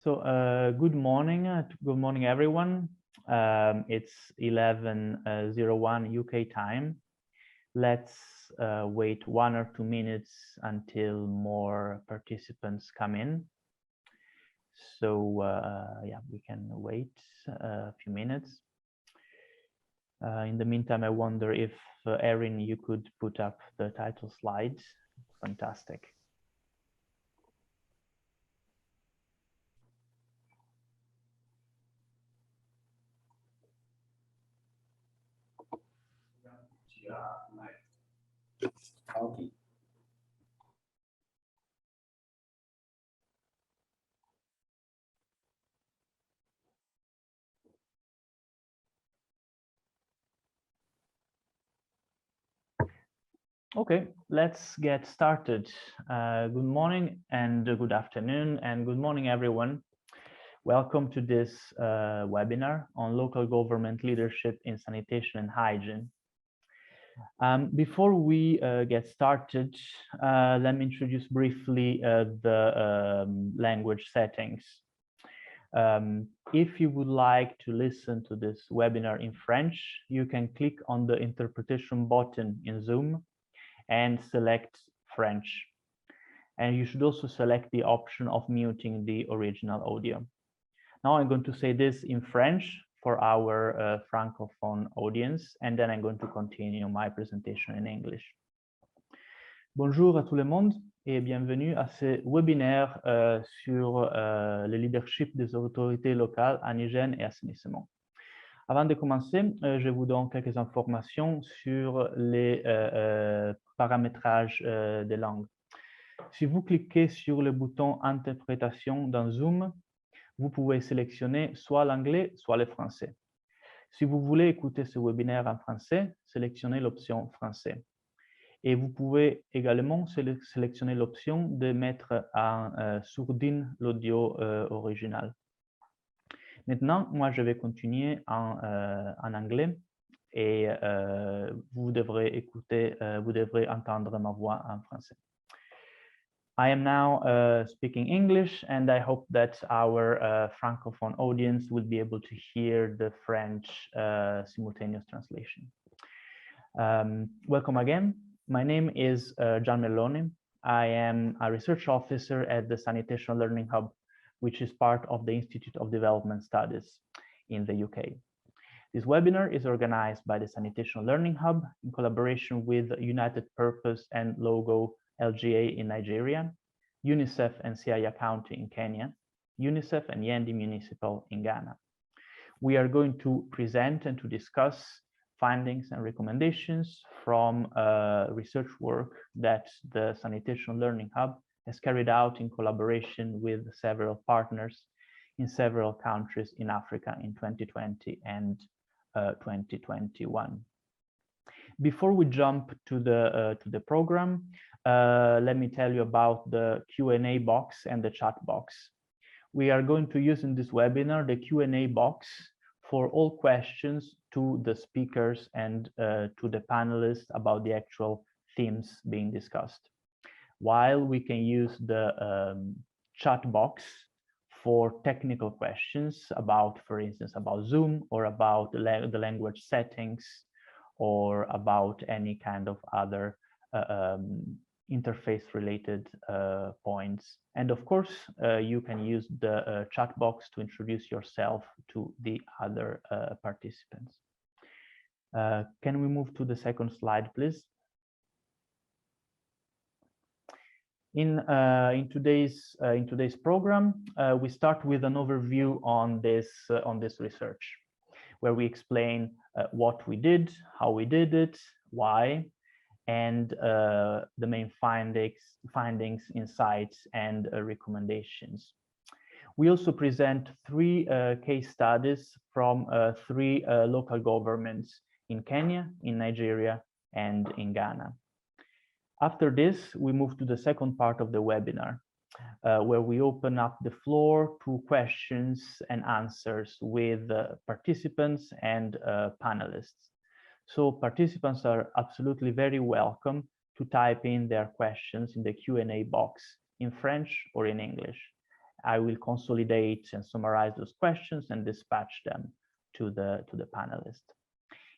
Good morning, everyone. It's 11:01 UK time. Let's wait 1 or 2 minutes until more participants come in. Yeah, we can wait a few minutes. In the meantime, I wonder if Erin, you could put up the title slides. Fantastic. Okay. Okay, let's get started. Good morning and good afternoon and good morning, everyone. Welcome to this webinar on local government leadership in sanitation and hygiene. Before we get started, let me introduce briefly the language settings. If you would like to listen to this webinar in French, you can click on the interpretation button in Zoom and select French. And you should also select the option of muting the original audio. Now I'm going to say this in French for our francophone audience, and then I'm going to continue my presentation in English. Bonjour à tout le monde et bienvenue à ce webinaire sur le leadership des autorités locales en hygiène et assainissement. Avant de commencer, je vous donne quelques informations sur les paramétrages des langues. Si vous cliquez sur le bouton Interprétation dans Zoom, vous pouvez sélectionner soit l'anglais, soit le français. Si vous voulez écouter ce webinaire en français, sélectionnez l'option français. Et vous pouvez également sélectionner l'option de mettre en sourdine l'audio original. Maintenant, moi, je vais continuer en anglais et vous devrez entendre ma voix en français. I am now speaking English, and I hope that our francophone audience will be able to hear the French simultaneous translation. Welcome again. My name is Gian Melloni. I am a research officer at the Sanitation Learning Hub, which is part of the Institute of Development Studies in the UK. This webinar is organized by the Sanitation Learning Hub in collaboration with United Purpose and Logo LGA in Nigeria, UNICEF and Siaya County in Kenya, UNICEF and Yendi Municipal in Ghana. We are going to present and to discuss findings and recommendations from research work that the Sanitation Learning Hub has carried out in collaboration with several partners in several countries in Africa in 2020 and 2021. Before we jump to the program, let me tell you about the Q&A box and the chat box. We are going to use in this webinar the Q&A box for all questions to the speakers and to the panelists about the actual themes being discussed, while we can use the chat box for technical questions about, for instance, about Zoom or about the language settings or about any kind of other interface related points. And of course, you can use the chat box to introduce yourself to the other participants. Can we move to the second slide, please? In today's program, we start with an overview on this research, where we explain what we did, how we did it, why, and the main findings, insights, and recommendations. We also present 3 case studies from 3 local governments in Kenya, in Nigeria, and in Ghana. After this, we move to the second part of the webinar, where we open up the floor to questions and answers with participants and panelists. So participants are absolutely very welcome to type in their questions in the Q&A box in French or in English. I will consolidate and summarize those questions and dispatch them to the panelists.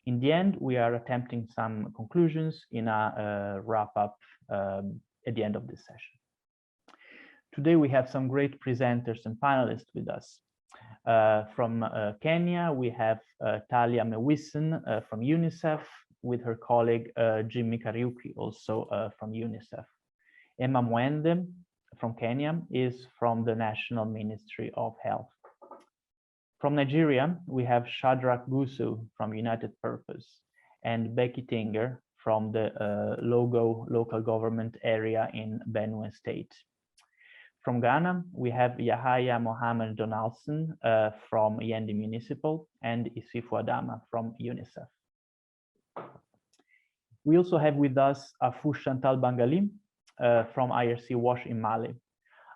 In the end, we are attempting some conclusions in a wrap-up at the end of this session. Today, we have some great presenters and panelists with us. From Kenya, we have Talia Mewison from UNICEF, with her colleague Jimmy Kariuki, also from UNICEF. Emma Mwende from Kenya is from the National Ministry of Health. From Nigeria, we have Shadrach Gusu from United Purpose and Becky Tinger from the Logo local government area in Benue State. From Ghana, we have Yahaya Mohammed Donaldson from Yendi Municipal and Isifu Adama from UNICEF. We also have with us Afu Chantal Bangali from IRC WASH in Mali.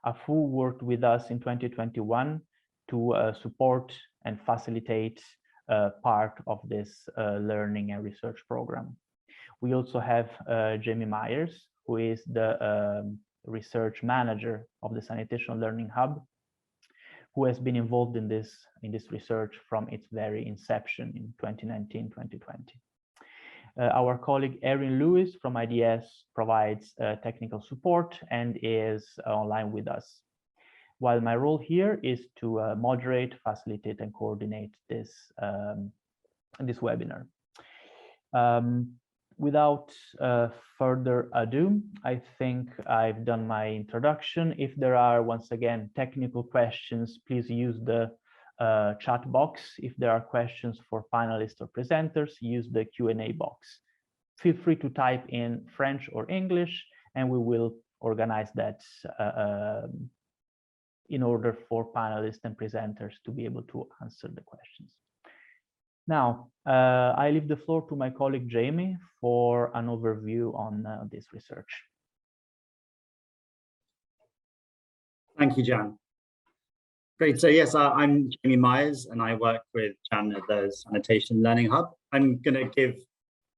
Afu worked with us in 2021 to support and facilitate part of this learning and research program. We also have Jamie Myers, who is the research manager of the Sanitation Learning Hub, who has been involved in this research from its very inception in 2019-2020. Our colleague Erin Lewis from IDS provides technical support and is online with us. While my role here is to moderate, facilitate, and coordinate this webinar. Without further ado, I think I've done my introduction. If there are, once again, technical questions, please use the chat box. If there are questions for panelists or presenters, use the Q&A box. Feel free to type in French or English, and we will organize that in order for panelists and presenters to be able to answer the questions. Now, I leave the floor to my colleague Jamie for an overview on this research. Thank you, Jan. Great. So yes, I'm Jamie Myers, and I work with Jan at the Sanitation Learning Hub. I'm going to give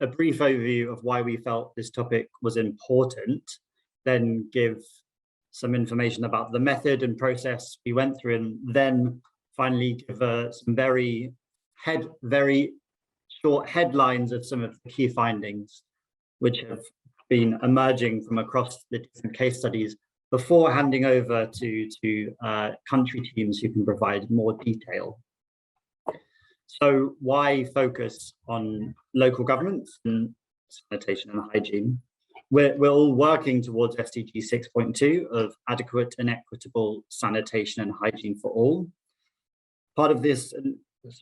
a brief overview of why we felt this topic was important, then give some information about the method and process we went through, and then finally give some very short headlines of some of the key findings which have been emerging from across the different case studies before handing over to country teams who can provide more detail. So why focus on local governments and sanitation and hygiene? We're all working towards SDG 6.2 of adequate and equitable sanitation and hygiene for all. Part of this,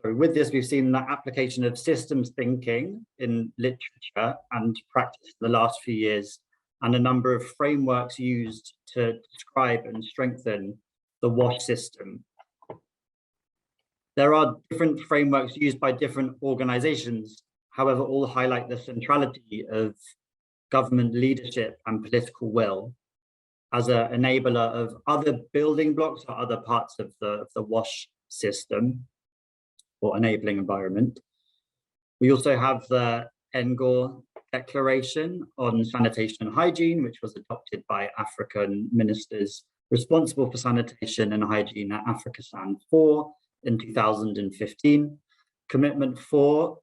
with this, we've seen the application of systems thinking in literature and practice in the last few years, and a number of frameworks used to describe and strengthen the WASH system. There are different frameworks used by different organizations, however, all highlight the centrality of government leadership and political will as an enabler of other building blocks or other parts of the WASH system or enabling environment. We also have the NGOR Declaration on Sanitation and Hygiene, which was adopted by African ministers responsible for sanitation and hygiene at AfricaSan 4 in 2015. Commitment 4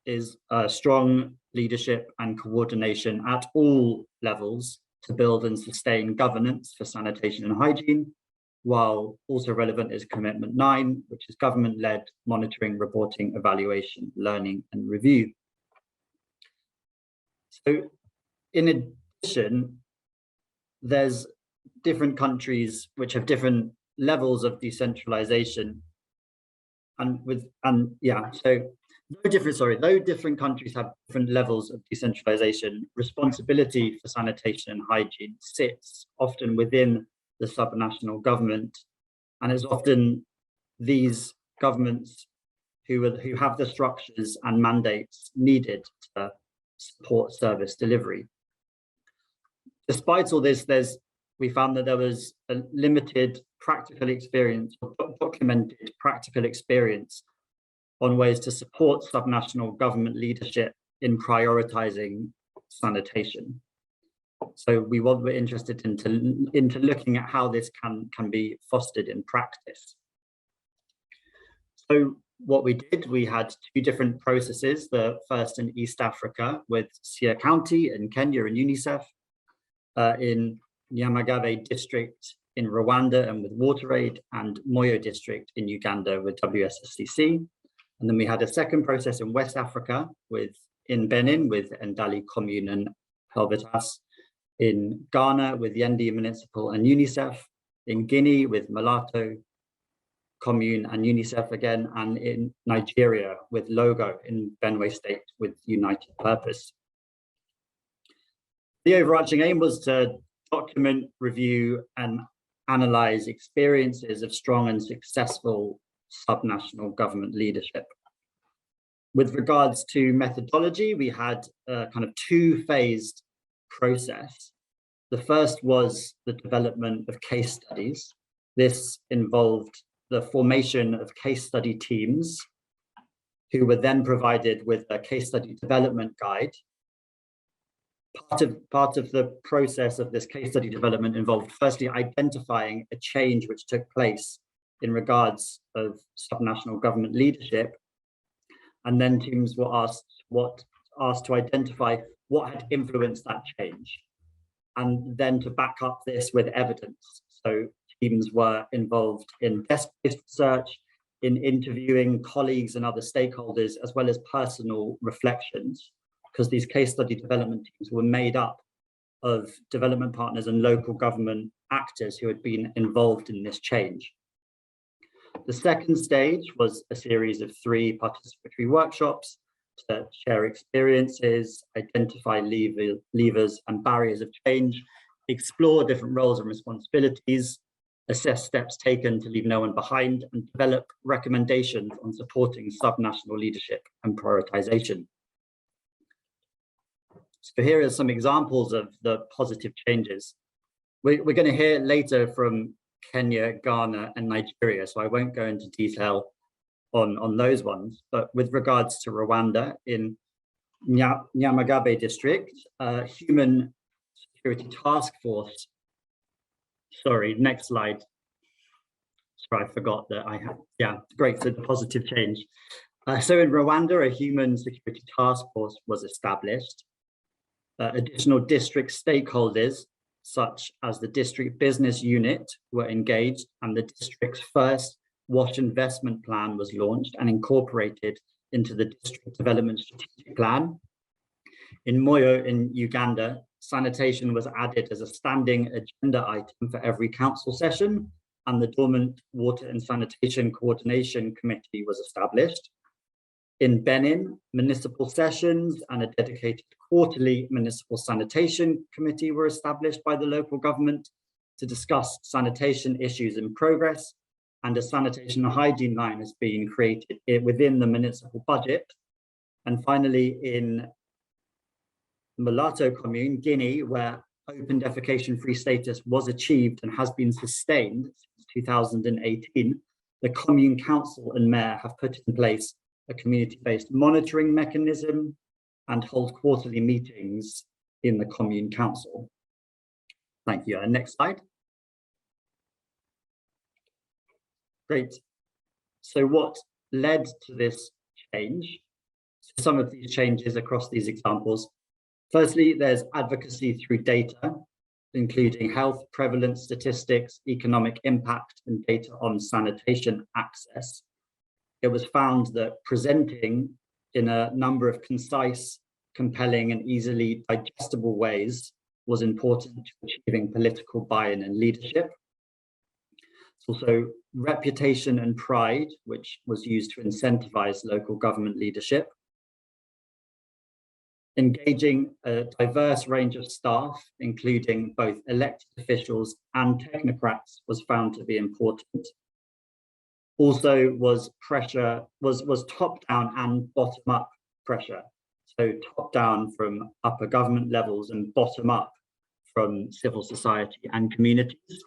is a strong leadership and coordination at all levels to build and sustain governance for sanitation and hygiene, while also relevant is Commitment 9, which is government-led monitoring, reporting, evaluation, learning, and review. So in addition, there's different countries which have different levels of decentralization, though different countries have different levels of decentralization, responsibility for sanitation and hygiene sits often within the subnational government, and it's often these governments who have the structures and mandates needed to support service delivery. Despite all this, we found that there was a limited practical experience, or documented practical experience on ways to support subnational government leadership in prioritizing sanitation. So we're interested into looking at how this can be fostered in practice. So what we did, we had two different processes. The first in East Africa with Siaya County in Kenya and UNICEF, in Nyamagabe district in Rwanda and with WaterAid, and Moyo district in Uganda with WSSCC. And then we had a second process in West Africa in Benin with Ndali Commune and Helvetas, in Ghana with Yendi Municipal and UNICEF, in Guinea with Malato Commune and UNICEF again, and in Nigeria with Logo in Benue State with United Purpose. The overarching aim was to document, review, and analyze experiences of strong and successful subnational government leadership. With regards to methodology, we had a kind of two-phased process. The first was the development of case studies. This involved the formation of case study teams who were then provided with a case study development guide. Part of the process of this case study development involved firstly identifying a change which took place in regards of subnational government leadership, and then teams were asked to identify what had influenced that change, and then to back up this with evidence. So teams were involved in desk-based research, in interviewing colleagues and other stakeholders, as well as personal reflections, because these case study development teams were made up of development partners and local government actors who had been involved in this change. The second stage was a series of 3 participatory workshops to share experiences, identify levers and barriers of change, explore different roles and responsibilities, assess steps taken to leave no one behind, and develop recommendations on supporting subnational leadership and prioritization. So here are some examples of the positive changes. We're going to hear later from Kenya, Ghana, and Nigeria, so I won't go into detail on those ones. But with regards to Rwanda, in Nyamagabe district, Human Security Task Force, sorry, next slide. Sorry, I forgot that I had, yeah, great, so the positive change. So in Rwanda, a Human Security Task Force was established. Additional district stakeholders, such as the district business unit, were engaged, and the district's first WASH investment plan was launched and incorporated into the district development strategic plan. In Moyo in Uganda, sanitation was added as a standing agenda item for every council session, and the Dormant Water and Sanitation Coordination Committee was established. In Benin, municipal sessions and a dedicated quarterly municipal sanitation committee were established by the local government to discuss sanitation issues in progress, and a sanitation and hygiene line has been created within the municipal budget. And finally, in Malato Commune, Guinea, where open defecation-free status was achieved and has been sustained since 2018, the commune council and mayor have put in place a community-based monitoring mechanism and hold quarterly meetings in the commune council. Thank you. And next slide. Great. So what led to this change? Some of these changes across these examples. Firstly, there's advocacy through data, including health prevalence statistics, economic impact, and data on sanitation access. It was found that presenting in a number of concise, compelling, and easily digestible ways was important to achieving political buy-in and leadership. It's also reputation and pride, which was used to incentivize local government leadership. Engaging a diverse range of staff, including both elected officials and technocrats, was found to be important. Also was top-down and bottom-up pressure. So top-down from upper government levels and bottom-up from civil society and communities.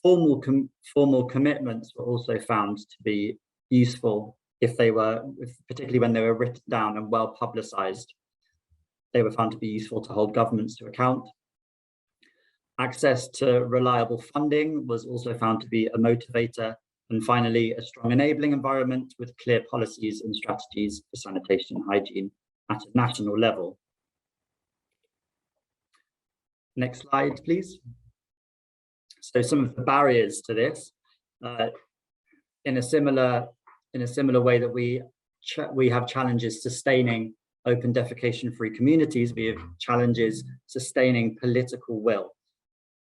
Formal commitments were also found to be useful particularly when they were written down and well publicized. They were found to be useful to hold governments to account. Access to reliable funding was also found to be a motivator. And finally, a strong enabling environment with clear policies and strategies for sanitation and hygiene at a national level. Next slide, please. So some of the barriers to this, in a similar way that we have challenges sustaining open defecation-free communities, we have challenges sustaining political will.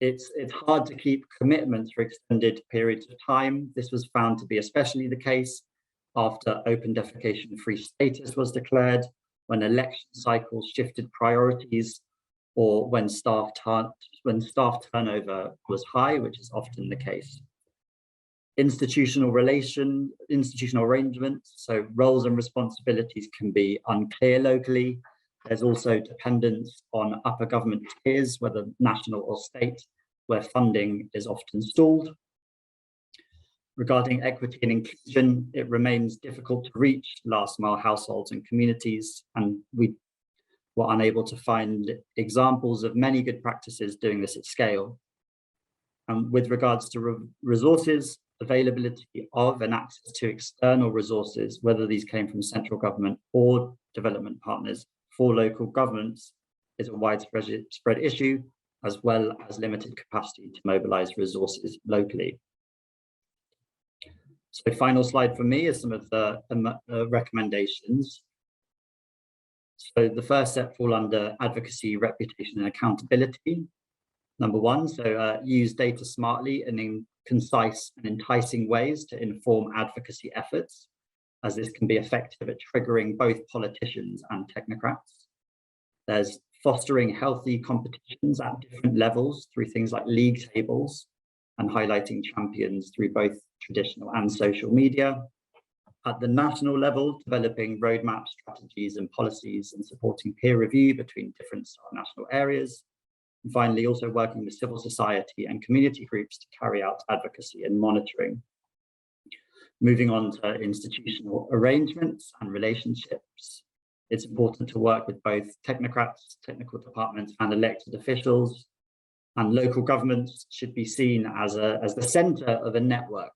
It's hard to keep commitments for extended periods of time. This was found to be especially the case after open defecation-free status was declared, when election cycles shifted priorities, or when staff turnover was high, which is often the case. Institutional arrangements, so roles and responsibilities can be unclear locally. There's also dependence on upper government tiers, whether national or state, where funding is often stalled. Regarding equity and inclusion, it remains difficult to reach last mile households and communities, and we were unable to find examples of many good practices doing this at scale. And with regards to resources, availability of and access to external resources, whether these came from central government or development partners for local governments, is a widespread issue, as well as limited capacity to mobilize resources locally. So final slide for me is some of the recommendations. So the first set fall under advocacy, reputation, and accountability. Number one, so use data smartly and in concise and enticing ways to inform advocacy efforts, as this can be effective at triggering both politicians and technocrats. There's fostering healthy competitions at different levels through things like league tables and highlighting champions through both traditional and social media. At the national level, developing roadmaps, strategies, and policies, and supporting peer review between different national areas. And finally, also working with civil society and community groups to carry out advocacy and monitoring. Moving on to institutional arrangements and relationships. It's important to work with both technocrats, technical departments, and elected officials. And local governments should be seen as the center of a network,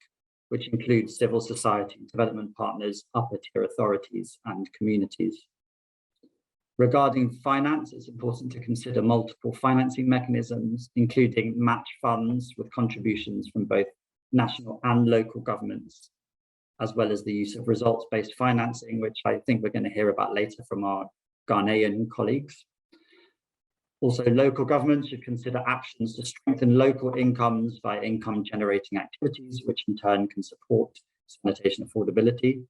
which includes civil society, development partners, upper tier authorities, and communities. Regarding finance, it's important to consider multiple financing mechanisms, including match funds with contributions from both national and local governments, as well as the use of results-based financing, which I think we're going to hear about later from our Ghanaian colleagues. Also, local governments should consider actions to strengthen local incomes by income-generating activities, which in turn can support sanitation affordability.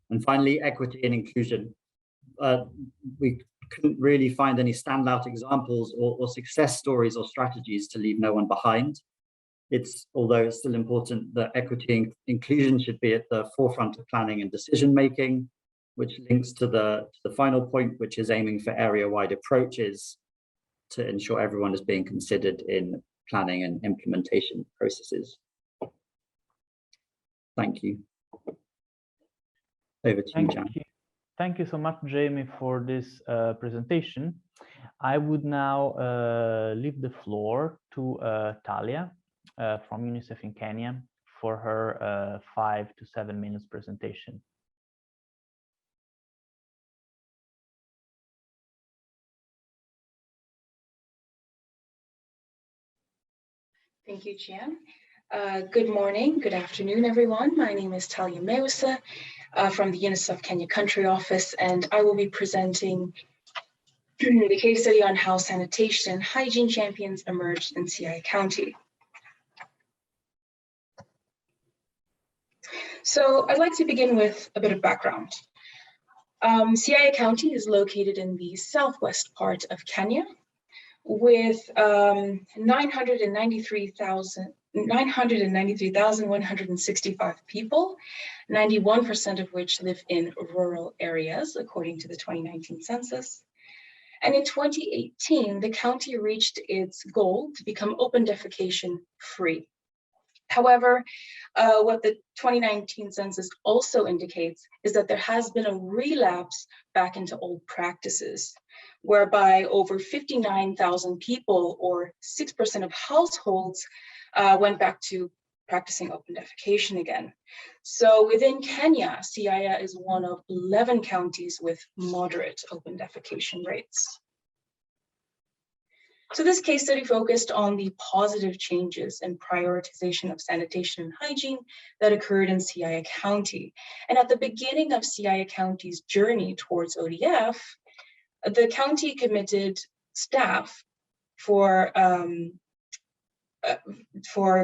And finally, equity and inclusion. We couldn't really find any standout examples or success stories or strategies to leave no one behind. Although it's still important that equity and inclusion should be at the forefront of planning and decision-making, which links to the final point, which is aiming for area-wide approaches to ensure everyone is being considered in planning and implementation processes. Thank you. Over to you, Jan. Thank you so much, Jamie, for this presentation. I would now leave the floor to Talia from UNICEF in Kenya for her 5 to 7 minutes presentation. Thank you, Jan. Good morning, good afternoon, everyone. My name is Talia Mewisa from the UNICEF Kenya Country Office, and I will be presenting the case study on how sanitation and hygiene champions emerged in Siaya County. So I'd like to begin with a bit of background. Siaya County is located in the southwest part of Kenya, with 993,165 people, 91% of which live in rural areas, according to the 2019 census. And in 2018, the county reached its goal to become open defecation free. However, what the 2019 census also indicates is that there has been a relapse back into old practices, whereby over 59,000 people, or 6% of households, went back to practicing open defecation again. So within Kenya, Siaya is one of 11 counties with moderate open defecation rates. So this case study focused on the positive changes in prioritization of sanitation and hygiene that occurred in Siaya County. And at the beginning of Siaya County's journey towards ODF, the county committed staff for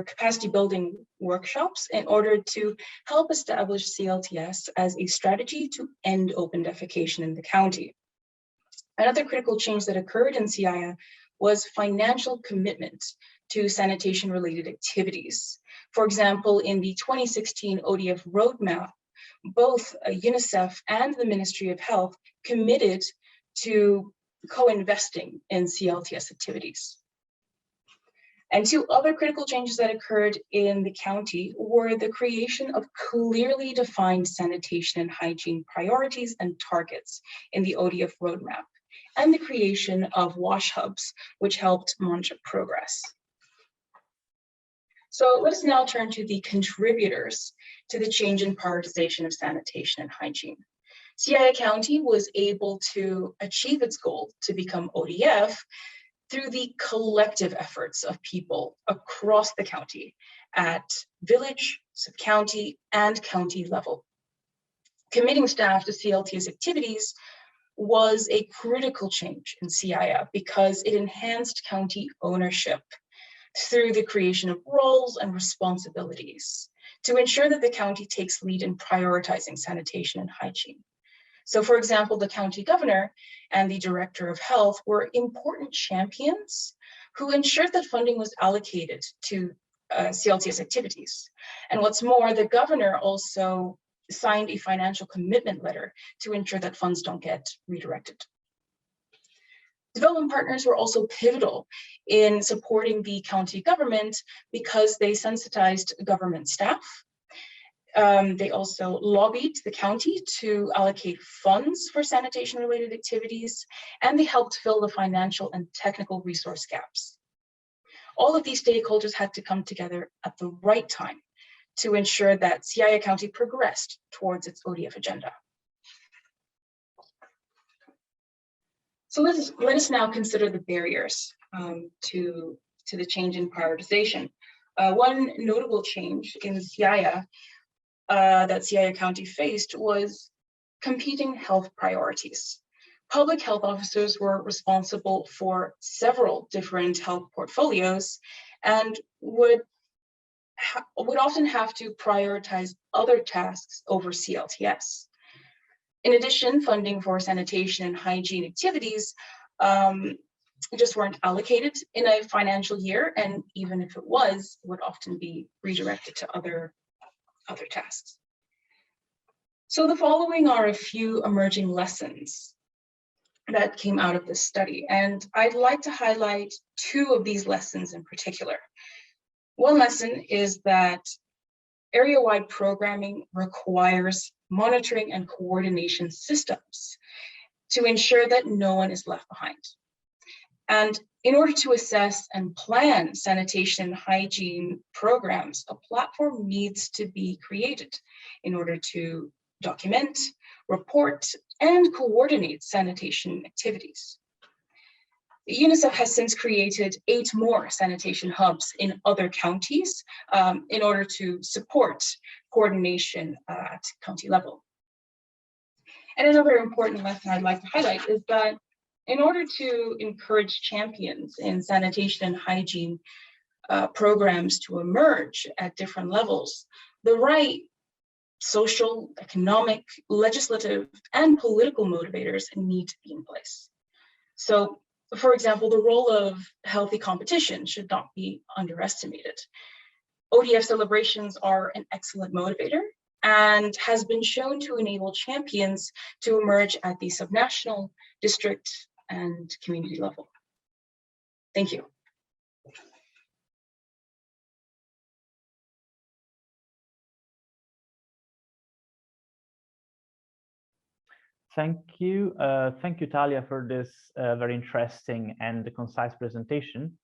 capacity building workshops in order to help establish CLTS as a strategy to end open defecation in the county. Another critical change that occurred in Siaya was financial commitment to sanitation-related activities. For example, in the 2016 ODF roadmap, both UNICEF and the Ministry of Health committed to co-investing in CLTS activities. And two other critical changes that occurred in the county were the creation of clearly defined sanitation and hygiene priorities and targets in the ODF roadmap, and the creation of wash hubs, which helped monitor progress. So let us now turn to the contributors to the change in prioritization of sanitation and hygiene. Siaya County was able to achieve its goal to become ODF through the collective efforts of people across the county at village, sub-county, and county level. Committing staff to CLTS activities was a critical change in Siaya because it enhanced county ownership through the creation of roles and responsibilities to ensure that the county takes lead in prioritizing sanitation and hygiene. So for example, the county governor and the director of health were important champions who ensured that funding was allocated to CLTS activities. And what's more, the governor also signed a financial commitment letter to ensure that funds don't get redirected. Development partners were also pivotal in supporting the county government because they sensitized government staff. They also lobbied the county to allocate funds for sanitation-related activities, and they helped fill the financial and technical resource gaps. All of these stakeholders had to come together at the right time to ensure that Siaya County progressed towards its ODF agenda. So let us now consider the barriers to the change in prioritization. One notable change in Siaya that Siaya County faced was competing health priorities. Public health officers were responsible for several different health portfolios and would often have to prioritize other tasks over CLTS. In addition, funding for sanitation and hygiene activities just weren't allocated in a financial year, and even if it was, it would often be redirected to other tasks. So the following are a few emerging lessons that came out of this study, and I'd like to highlight two of these lessons in particular. One lesson is that area-wide programming requires monitoring and coordination systems to ensure that no one is left behind. And in order to assess and plan sanitation and hygiene programs, a platform needs to be created in order to document, report, and coordinate sanitation activities. UNICEF has since created 8 more sanitation hubs in other counties in order to support coordination at county level. And another important lesson I'd like to highlight is that in order to encourage champions in sanitation and hygiene programs to emerge at different levels, the right social, economic, legislative, and political motivators need to be in place. So, for example, the role of healthy competition should not be underestimated. ODF celebrations are an excellent motivator and has been shown to enable champions to emerge at the subnational, district, and community level. Thank you. Thank you, Talia, for this very interesting and concise presentation.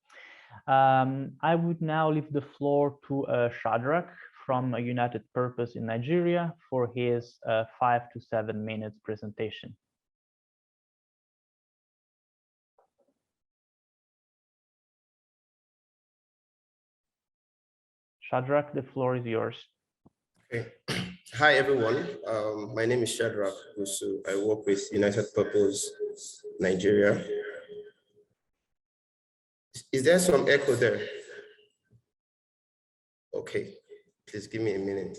I would now leave the floor to Shadrach from United Purpose in Nigeria for his 5 to 7 minutes presentation. Shadrach, the floor is yours. Okay. Hi, everyone. My name is Shadrach Gusu. I work with United Purpose Nigeria. Is there some echo there? Okay, please give me a minute.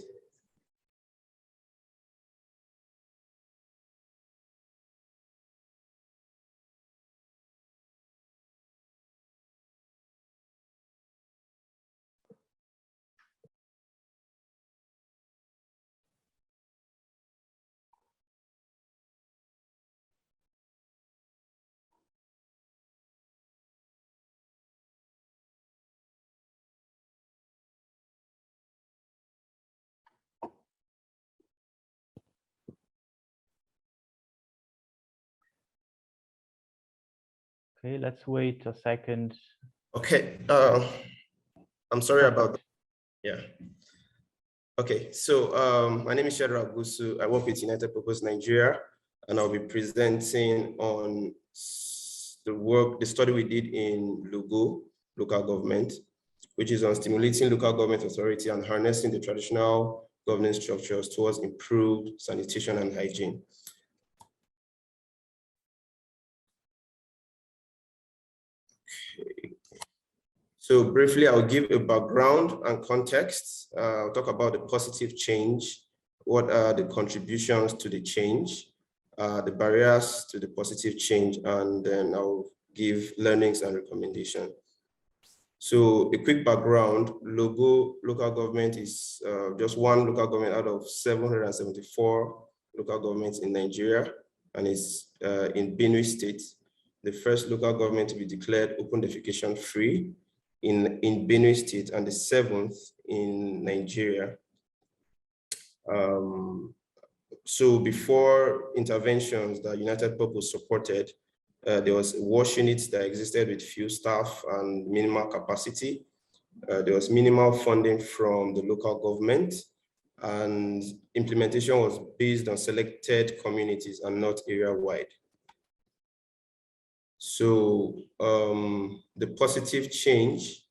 Okay, let's wait a second. Okay, I'm sorry about that. Yeah. Okay, so my name is Shadrach Gusu. I work with United Purpose Nigeria, and I'll be presenting on the study we did in Lugo, local government, which is on stimulating local government authority and harnessing the traditional governance structures towards improved sanitation and hygiene. Okay. So briefly, I'll give a background and context. I'll talk about the positive change, what are the contributions to the change, the barriers to the positive change, and then I'll give learnings and recommendations. So a quick background, Lugo local government is just one local government out of 774 local governments in Nigeria, and it's in Benin State, the first local government to be declared open defecation free in Benin State, and the 7th in Nigeria. So before interventions that United Purpose supported, there was a wash unit that existed with few staff and minimal capacity. There was minimal funding from the local government, and implementation was based on selected communities and not area-wide. So the positive change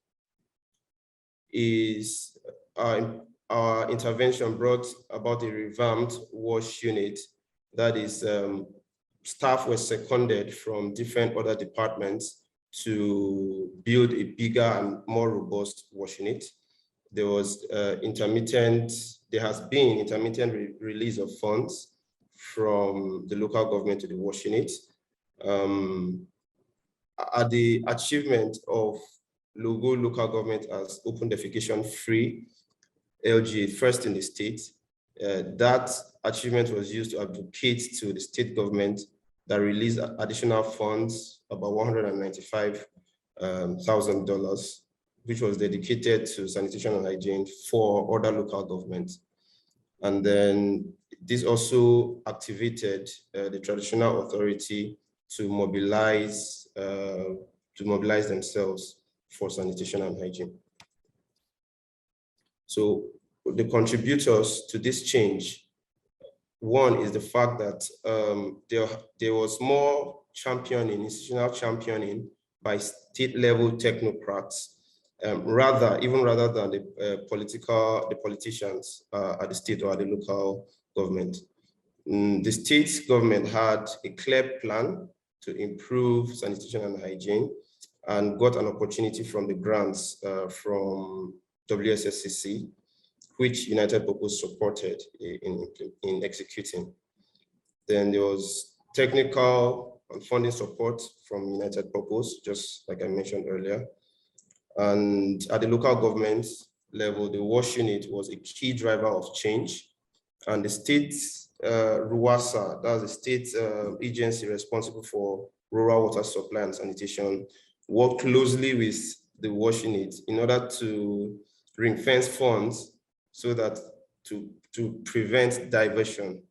is our intervention brought about a revamped wash unit. That is, staff were seconded from different other departments to build a bigger and more robust wash unit. There was there has been intermittent release of funds from the local government to the wash unit. At the achievement of Lugo local government as open defecation free LGA, first in the state, that achievement was used to advocate to the state government that released additional funds, about $195,000, which was dedicated to sanitation and hygiene for other local governments. And then this also activated the traditional authority to mobilize themselves for sanitation and hygiene. So the contributors to this change, one is the fact that there was more championing, institutional championing by state level technocrats, rather than the politicians at the state or at the local government. The state government had a clear plan to improve sanitation and hygiene, and got an opportunity from the grants from WSSCC, which United Purpose supported in executing. Then there was technical and funding support from United Purpose, just like I mentioned earlier. And at the local government level, the wash unit was a key driver of change. And the state, RUWASA, that's the state agency responsible for rural water supply and sanitation, worked closely with the wash unit in order to ring-fence funds so that to prevent diversion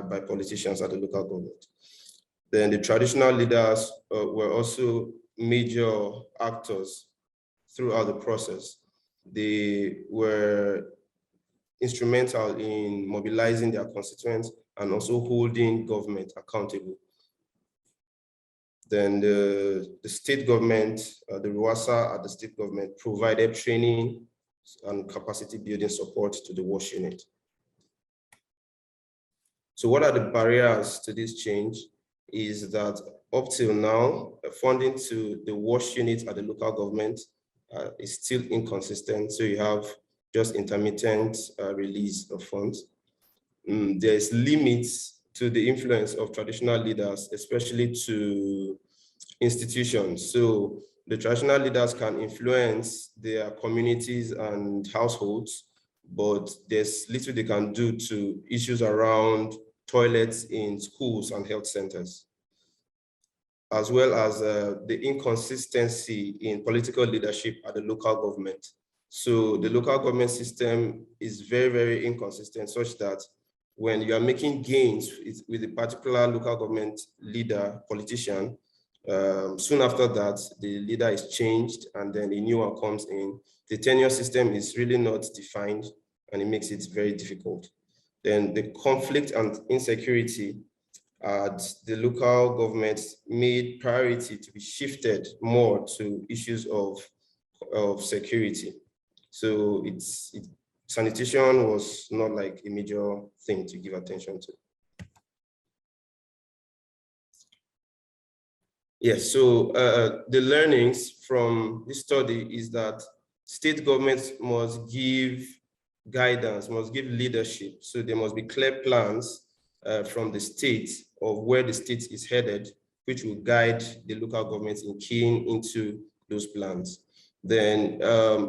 by politicians at the local government. Then the traditional leaders were also major actors throughout the process. They were instrumental in mobilizing their constituents and also holding government accountable. Then the state government, the RWASA at the state government provided training and capacity building support to the WASH unit. So what are the barriers to this change? Is that up till now, funding to the WASH unit at the local government is still inconsistent. So you have just intermittent release of funds. There's limits to the influence of traditional leaders, especially to institutions. So the traditional leaders can influence their communities and households, but there's little they can do to issues around toilets in schools and health centers, as well as the inconsistency in political leadership at the local government. So the local government system is very, very inconsistent, such that when you are making gains with a particular local government leader, politician, soon after that, the leader is changed and then a new one comes in. The tenure system is really not defined and it makes it very difficult. Then the conflict and insecurity at the local government made priority to be shifted more to issues of security. So sanitation was not like a major thing to give attention to. Yes, so the learnings from this study is that state governments must give guidance, must give leadership. So there must be clear plans from the state of where the state is headed, which will guide the local governments in keying into those plans. Then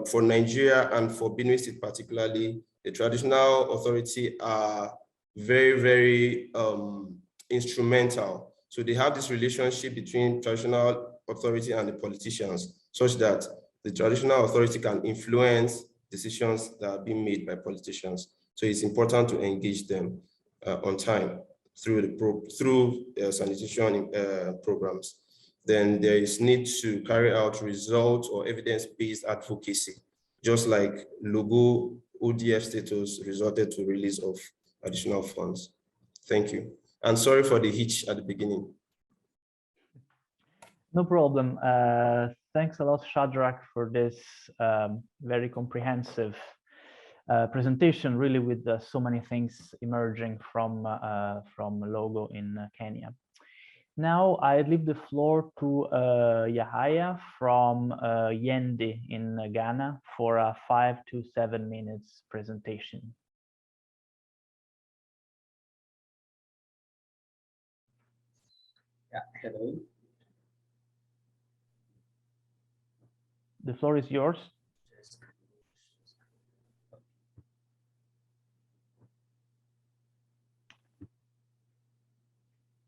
for Nigeria and for Benin State particularly, the traditional authority are very, very instrumental. So they have this relationship between traditional authority and the politicians, such that the traditional authority can influence decisions that are being made by politicians. So it's important to engage them on time through sanitation programs. Then there is need to carry out result or evidence-based advocacy, just like logo ODF status resulted to release of additional funds. Thank you. And sorry for the hitch at the beginning. No problem. Thanks a lot, Shadrach, for this very comprehensive presentation, really, with so many things emerging from Logo in Kenya. Now I leave the floor to Yahaya from Yendi in Ghana for a 5 to 7 minutes presentation. Yeah, hello. The floor is yours.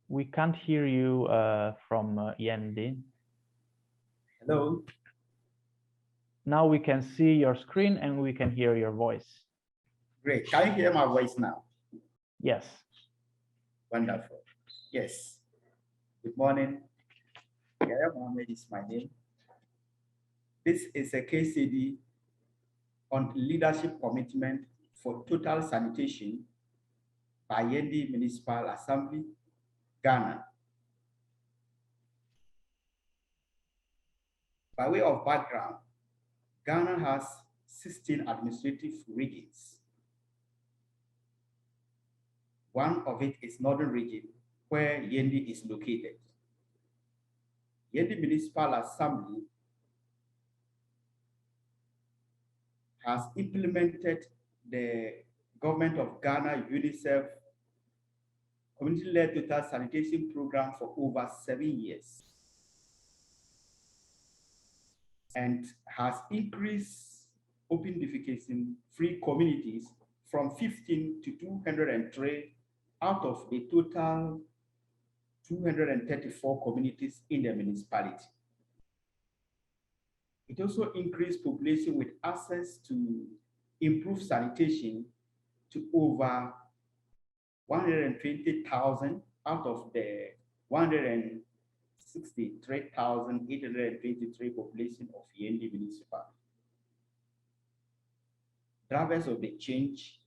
We can't hear you from Yendi. Hello. Now we can see your screen and we can hear your voice. Great. Can you hear my voice now? Yes. Wonderful. Yes. Good morning. Yaya Mohammed is my name. This is a case study on leadership commitment for total sanitation by Yendi Municipal Assembly, Ghana. By way of background, Ghana has 16 administrative regions. One of it is Northern Region, where Yendi is located. Yendi Municipal Assembly has implemented the Government of Ghana UNICEF community-led total sanitation program for over 7 years and has increased open defecation-free communities from 15 to 203 out of a total 234 communities in the municipality. It also increased population with access to improved sanitation to over 120,000 out of the 163,823 population of Yendi municipality. Drivers of the change,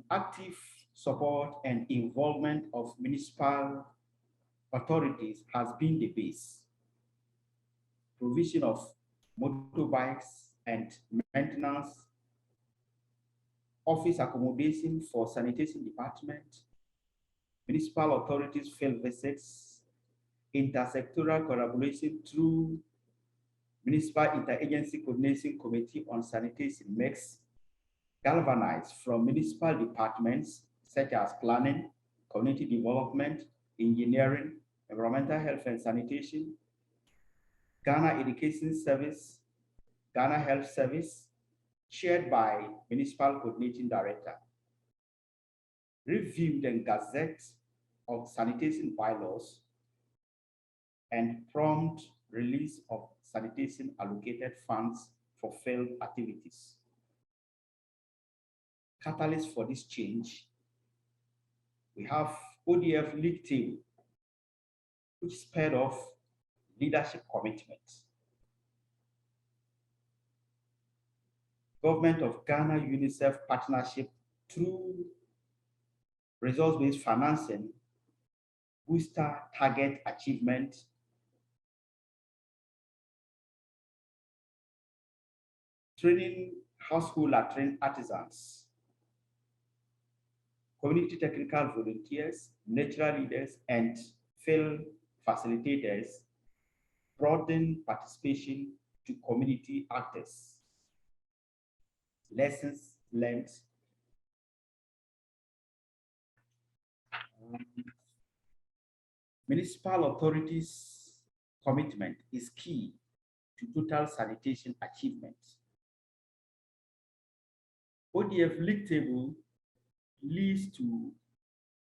active support and involvement of municipal authorities has been the base. Provision of motorbikes and maintenance, office accommodation for sanitation department, municipal authorities field visits, intersectoral collaboration through Municipal Interagency Coordination Committee on Sanitation makes galvanized from municipal departments such as planning, community development, engineering, environmental health and sanitation, Ghana Education Service, Ghana Health Service, chaired by Municipal Coordinating Director. Reviewed and gazette of sanitation bylaws and prompt release of sanitation allocated funds for field activities. Catalyst for this change, we have ODF League Table, which spurred off leadership commitment. Government of Ghana UNICEF partnership through resource-based financing, booster target achievement, training household latrine artisans, community technical volunteers, natural leaders, and field facilitators, broaden participation to community actors. Lessons learned. Municipal authorities' commitment is key to total sanitation achievement. ODF League Table leads to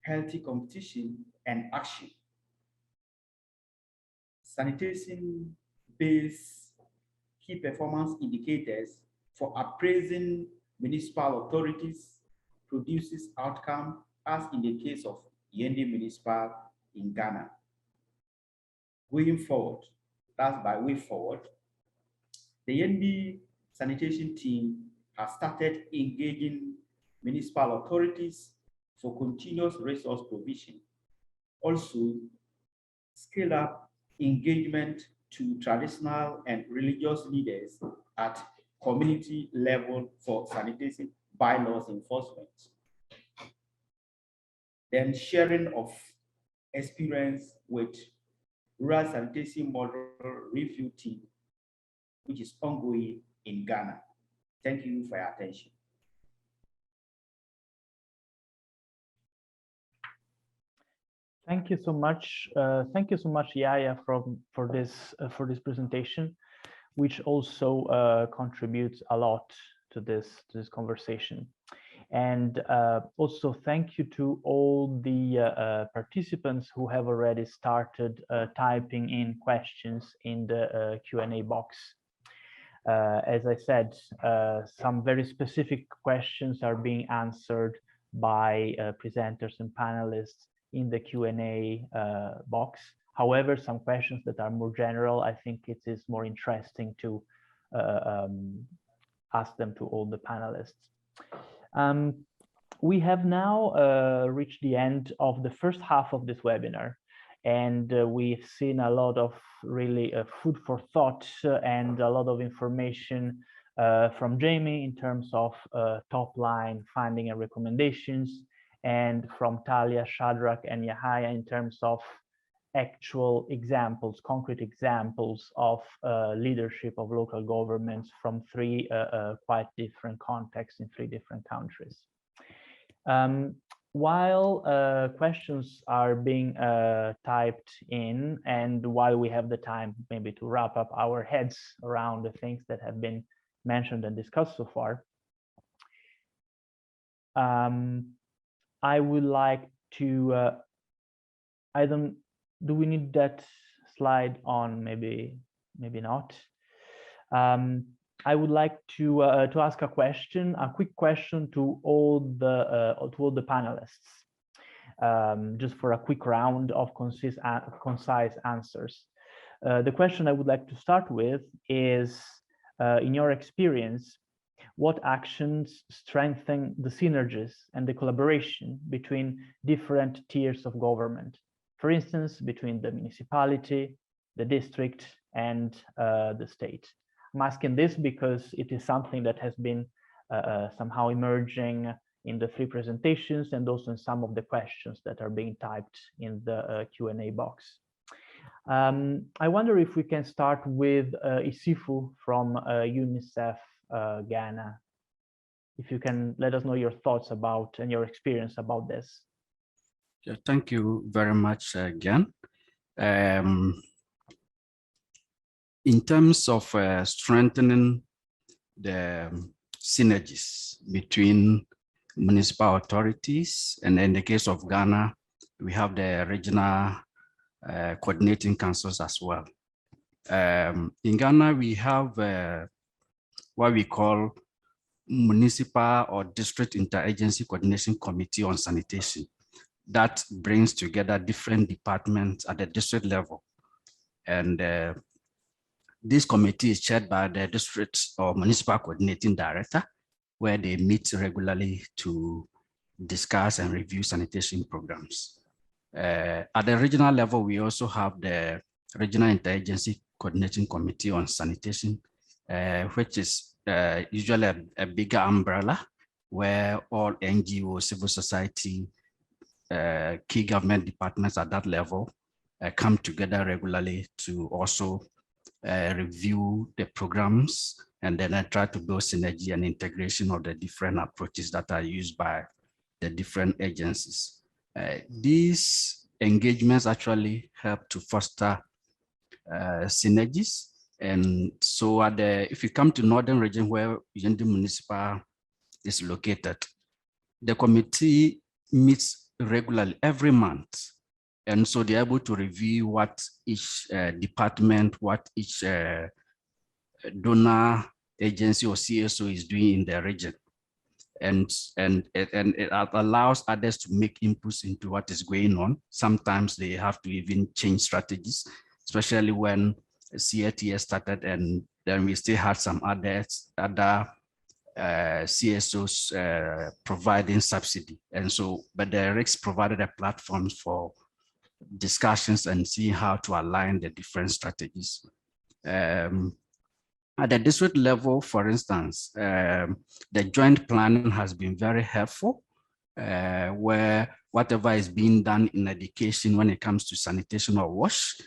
healthy competition and action. Sanitation-based key performance indicators for appraising municipal authorities produces outcome, as in the case of Yendi Municipal in Ghana. Going forward, that's by way forward, the Yendi sanitation team has started engaging municipal authorities for continuous resource provision. Also, scale up engagement to traditional and religious leaders at community level for sanitation bylaws enforcement. Then sharing of experience with rural sanitation model review team, which is ongoing in Ghana. Thank you for your attention. Thank you so much. Thank you so much, Yaya, for this presentation, which also contributes a lot to this conversation. And also thank you to all the participants who have already started typing in questions in the Q&A box. As I said, some very specific questions are being answered by presenters and panelists in the Q&A box. However, some questions that are more general, I think it is more interesting to ask them to all the panelists. We have now reached the end of the first half of this webinar, and we've seen a lot of really food for thought and a lot of information from Jamie in terms of top line finding and recommendations, and from Talia, Shadrach, and Yahaya in terms of actual examples, concrete examples of leadership of local governments from three quite different contexts in three different countries. While questions are being typed in, and while we have the time maybe to wrap up our heads around the things that have been mentioned and discussed so far, I would like to, do we need that slide on? Maybe not. I would like to ask a quick question to all the panelists, just for a quick round of concise answers. The question I would like to start with is, in your experience, what actions strengthen the synergies and the collaboration between different tiers of government? For instance, between the municipality, the district, and the state. I'm asking this because it is something that has been somehow emerging in the 3 presentations and also in some of the questions that are being typed in the Q&A box. I wonder if we can start with Isifu from UNICEF Ghana. If you can let us know your thoughts about and your experience about this. Yeah, thank you very much again. In terms of strengthening the synergies between municipal authorities, and in the case of Ghana, we have the regional coordinating councils as well. In Ghana, we have what we call Municipal or District Interagency Coordination Committee on Sanitation. That brings together different departments at the district level. And this committee is chaired by the district or municipal coordinating director, where they meet regularly to discuss and review sanitation programs. At the regional level, we also have the Regional Interagency Coordinating Committee on Sanitation, which is usually a bigger umbrella where all NGOs, civil society, key government departments at that level come together regularly to also review the programs, and then I try to build synergy and integration of the different approaches that are used by the different agencies. These engagements actually help to foster synergies. And so if you come to Northern region where Yendi Municipal is located, the committee meets regularly every month. And so they're able to review what each department, what each donor agency or CSO is doing in their region. And it allows others to make inputs into what is going on. Sometimes they have to even change strategies, especially when CATS started, and then we still had some other CSOs providing subsidy. And so, but the RICS provided a platform for discussions and see how to align the different strategies. At the district level, for instance, the joint planning has been very helpful, where whatever is being done in education when it comes to sanitation or wash,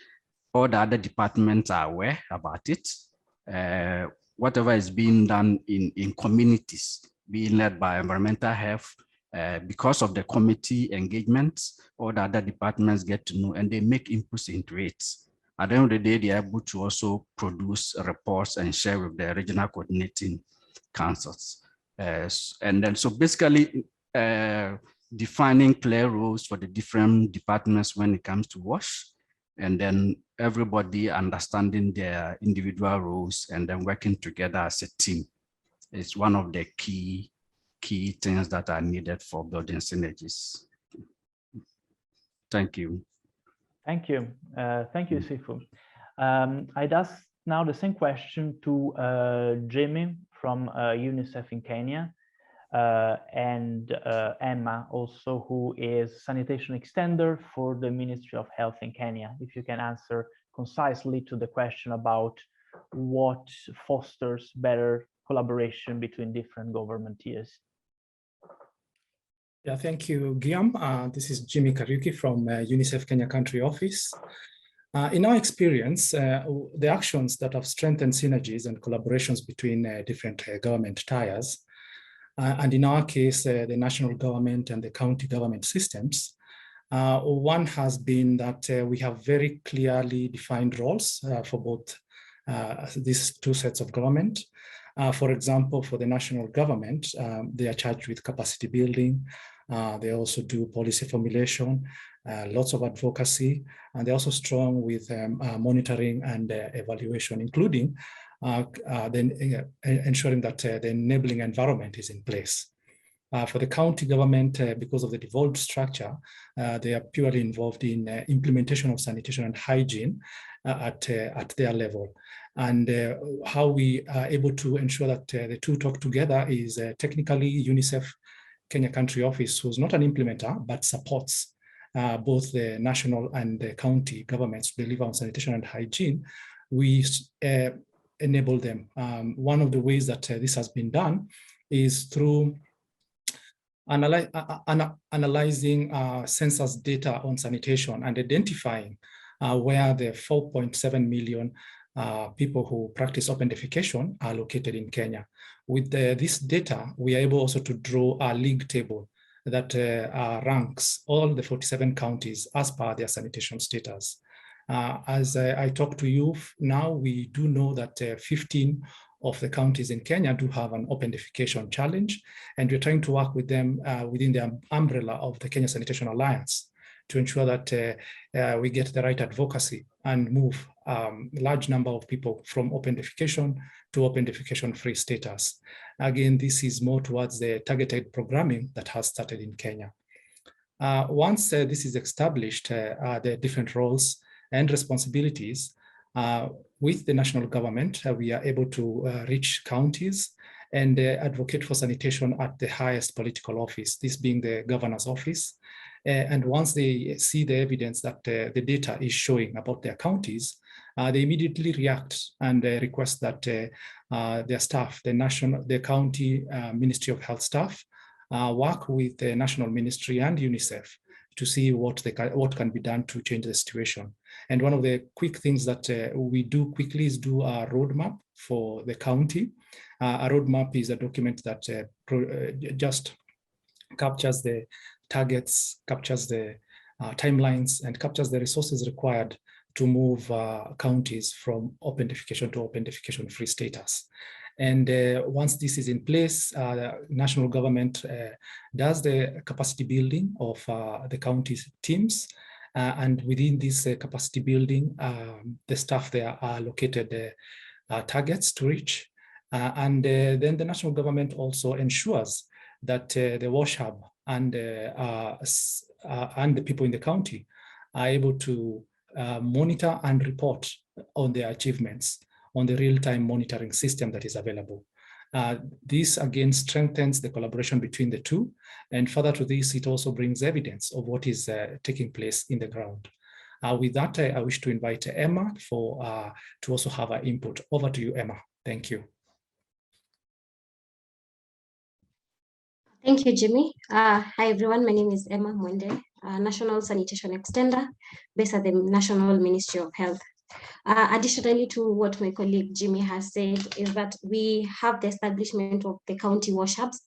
all the other departments are aware about it. Whatever is being done in communities, being led by environmental health, because of the committee engagements, all the other departments get to know and they make inputs into it. At the end of the day, they are able to also produce reports and share with the regional coordinating councils. And then, so basically, defining clear roles for the different departments when it comes to WASH, and then everybody understanding their individual roles and then working together as a team. It's one of the key things that are needed for building synergies. Thank you. Thank you. Thank you, Sifu. I'd ask now the same question to Jimmy from UNICEF in Kenya, and Emma also, who is sanitation extender for the Ministry of Health in Kenya. If you can answer concisely to the question about what fosters better collaboration between different government tiers. Yeah, thank you, Guillaume. This is Jimmy Kariuki from UNICEF Kenya Country Office. In our experience, the actions that have strengthened synergies and collaborations between different government tiers, and in our case, the national government and the county government systems, one has been that we have very clearly defined roles for both these two sets of government. For example, for the national government, they are charged with capacity building. They also do policy formulation, lots of advocacy, and they're also strong with monitoring and evaluation, including ensuring that the enabling environment is in place. For the county government, because of the devolved structure, they are purely involved in implementation of sanitation and hygiene at their level. And how we are able to ensure that the two talk together is technically UNICEF Kenya Country Office, who's not an implementer, but supports both the national and the county governments to deliver on sanitation and hygiene. We enable them. One of the ways that this has been done is through analyzing census data on sanitation and identifying where the 4.7 million people who practice open defecation are located in Kenya. With this data, we are able also to draw a league table that ranks all the 47 counties as per their sanitation status. As I talk to you now, we do know that 15 of the counties in Kenya do have an open defecation challenge, and we're trying to work with them within the umbrella of the Kenya Sanitation Alliance to ensure that we get the right advocacy and move a large number of people from open defecation to open defecation-free status. Again, this is more towards the targeted programming that has started in Kenya. Once this is established, the different roles and responsibilities with the national government, we are able to reach counties and advocate for sanitation at the highest political office, this being the governor's office. And once they see the evidence that the data is showing about their counties, they immediately react and request that their staff, the county Ministry of Health staff, work with the national ministry and UNICEF to see what can be done to change the situation. And one of the quick things that we do quickly is do a roadmap for the county. A roadmap is a document that just captures the targets, captures the timelines, and captures the resources required to move counties from open defecation to open defecation-free status. And once this is in place, the national government does the capacity building of the county's teams. And within this capacity building, the staff there are allocated targets to reach. And then the national government also ensures that the wash hub and the people in the county are able to monitor and report on their achievements on the real-time monitoring system that is available. This again strengthens the collaboration between the two. And further to this, it also brings evidence of what is taking place in the ground. With that, I wish to invite Emma to also have an input. Over to you, Emma. Thank you. Thank you, Jimmy. Hi, everyone. My name is Emma Mwende, National Sanitation Extender based at the National Ministry of Health. Additionally to what my colleague Jimmy has said is that we have the establishment of the county wash hubs.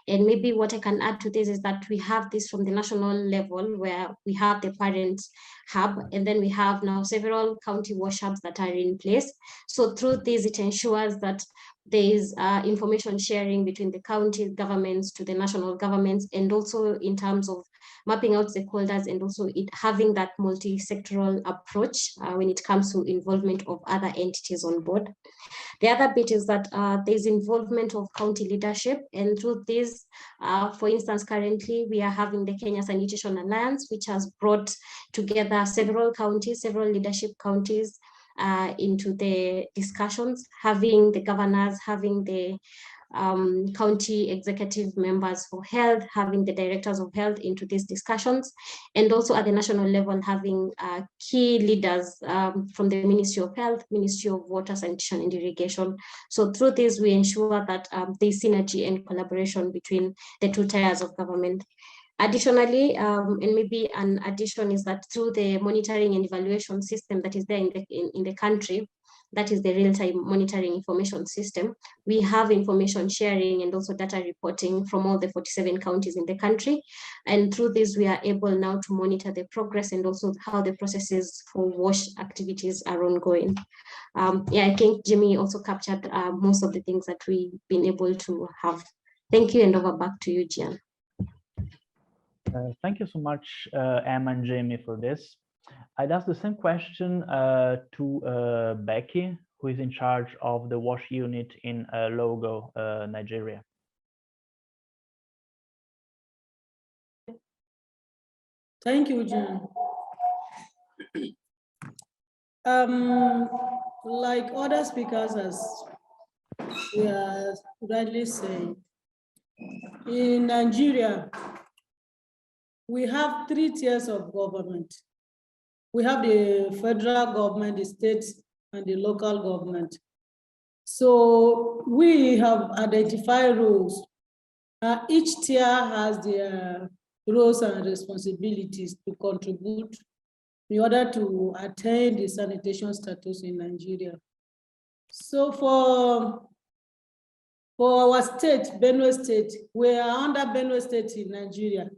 And maybe what I can add to this is that we have this from the national level where we have the parent hub, and then we have now several county wash hubs that are in place. So through this, it ensures that there is information sharing between the county governments to the national governments, and also in terms of mapping out stakeholders, and also having that multi-sectoral approach when it comes to involvement of other entities on board. The other bit is that there's involvement of county leadership, and through this, for instance, currently we are having the Kenya Sanitation Alliance, which has brought together several counties, several leadership counties into the discussions, having the governors, having the county executive members for health, having the directors of health into these discussions, and also at the national level having key leaders from the Ministry of Health, Ministry of Water, Sanitation and Irrigation. So through this, we ensure that there's synergy and collaboration between the two tiers of government. Additionally, and maybe an addition is that through the monitoring and evaluation system that is there in the country, that is the real-time monitoring information system, we have information sharing and also data reporting from all the 47 counties in the country. And through this, we are able now to monitor the progress and also how the processes for wash activities are ongoing. Yeah, I think Jimmy also captured most of the things that we've been able to have. Thank you, and over back to you, Gian. Thank you so much, Emma and Jamie, for this. I'd ask the same question to Becky, who is in charge of the wash unit in Logo, Nigeria. Thank you, Jim. Like other speakers, as we are rightly saying, in Nigeria, we have 3 tiers of government. We have the federal government, the state, and the local government. So we have identified roles. Each tier has their roles and responsibilities to contribute in order to attain the sanitation status in Nigeria. So for our state, Benue State, we are under Benue State in Nigeria.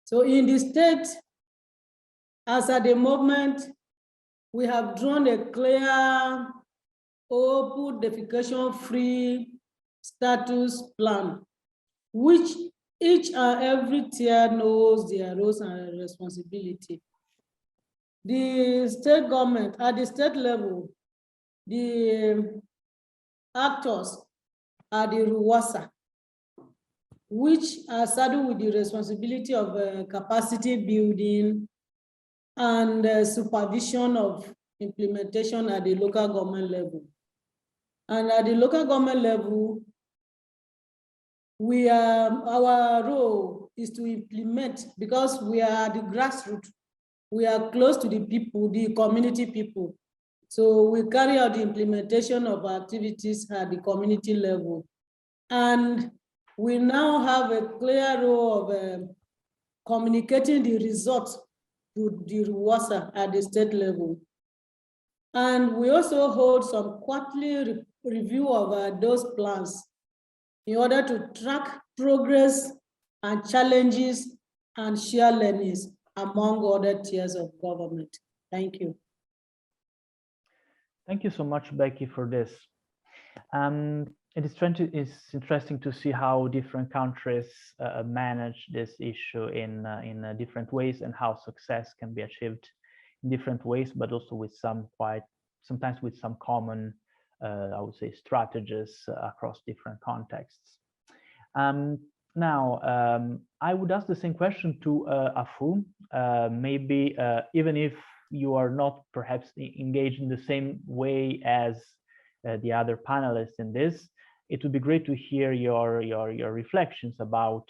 So in the state, as at the moment, we have drawn a clear, open, defecation-free status plan, which each and every tier knows their roles and responsibility. The state government, at the state level, the actors are the RUWASA, which are saddled with the responsibility of capacity building and supervision of implementation at the local government level. And at the local government level, our role is to implement, because we are the grassroots. We are close to the people, the community people. So we carry out the implementation of activities at the community level. And we now have a clear role of communicating the results to the RUWASA at the state level. And we also hold some quarterly review of those plans in order to track progress and challenges and share learnings among other tiers of government. Thank you. Thank you so much, Becky, for this. It's interesting to see how different countries manage this issue in different ways, and how success can be achieved in different ways, but also with sometimes with some common, I would say, strategies across different contexts. Now, I would ask the same question to Afu. Maybe even if you are not perhaps engaged in the same way as the other panelists in this, it would be great to hear your reflections about,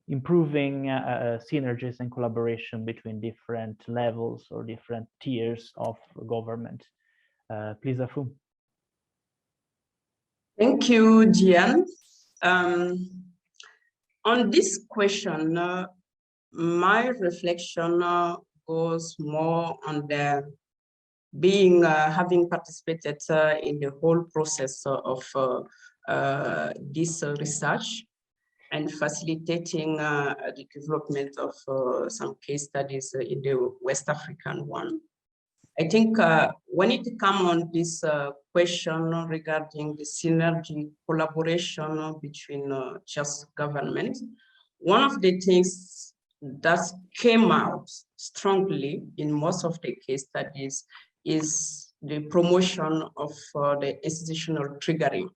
improving synergies and collaboration between different levels or different tiers of government. Please, Afu. Thank you, Gian. On this question, my reflection goes more on the having participated in the whole process of this research and facilitating the development of some case studies in the West African one. I think when it comes on this question regarding the synergy collaboration between just government, one of the things that came out strongly in most of the case studies is the promotion of the institutional triggering.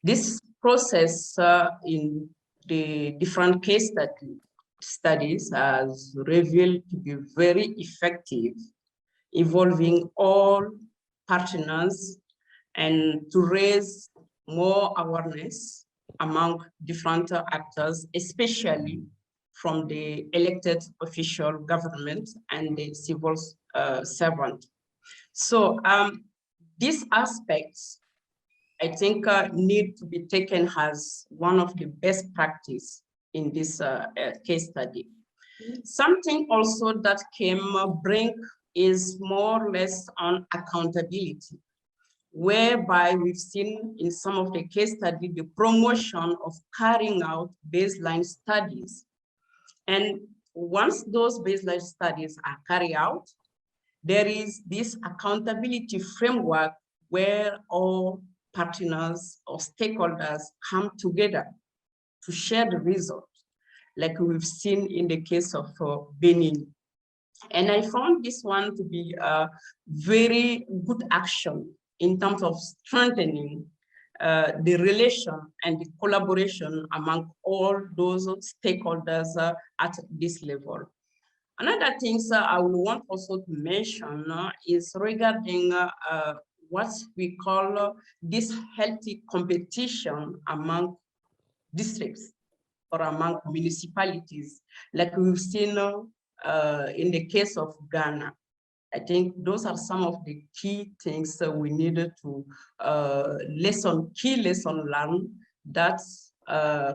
This process in the different case studies has revealed to be very effective, involving all partners and to raise more awareness among different actors, especially from the elected official government and the civil servant. So these aspects, I think, need to be taken as one of the best practice in this case study. Something also that came bring is more or less on accountability, whereby we've seen in some of the case study the promotion of carrying out baseline studies. And once those baseline studies are carried out, there is this accountability framework where all partners or stakeholders come together to share the results, like we've seen in the case of Benin. And I found this one to be a very good action in terms of strengthening the relation and the collaboration among all those stakeholders at this level. Another thing I would want also to mention is regarding what we call this healthy competition among districts or among municipalities, like we've seen in the case of Ghana. I think those are some of the key things that we needed to key lesson learned that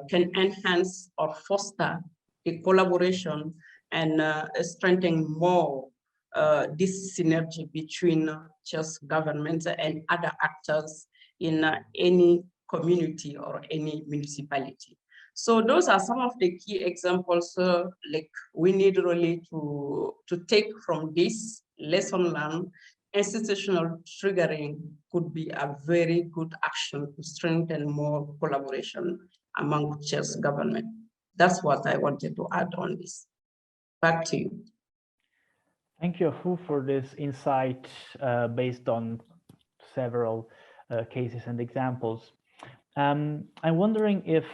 can enhance or foster the collaboration and strengthen more this synergy between just governments and other actors in any community or any municipality. So those are some of the key examples like we need really to take from this lesson learned. Institutional triggering could be a very good action to strengthen more collaboration among just government. That's what I wanted to add on this. Back to you. Thank you, Afu, for this insight based on several cases and examples. I'm wondering if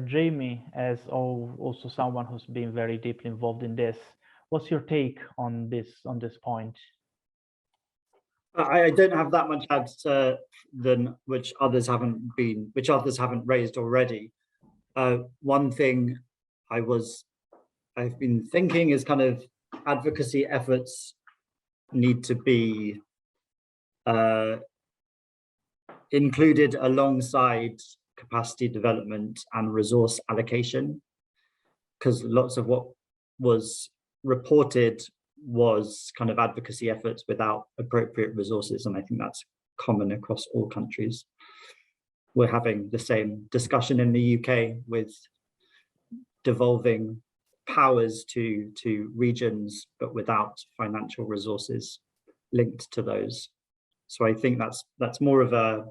Jamie, as also someone who's been very deeply involved in this, what's your take on this point? I don't have that much add than which others haven't raised already. One thing I've been thinking is kind of advocacy efforts need to be included alongside capacity development and resource allocation, because lots of what was reported was kind of advocacy efforts without appropriate resources, and I think that's common across all countries. We're having the same discussion in the UK with devolving powers to regions, but without financial resources linked to those. So I think that's more of a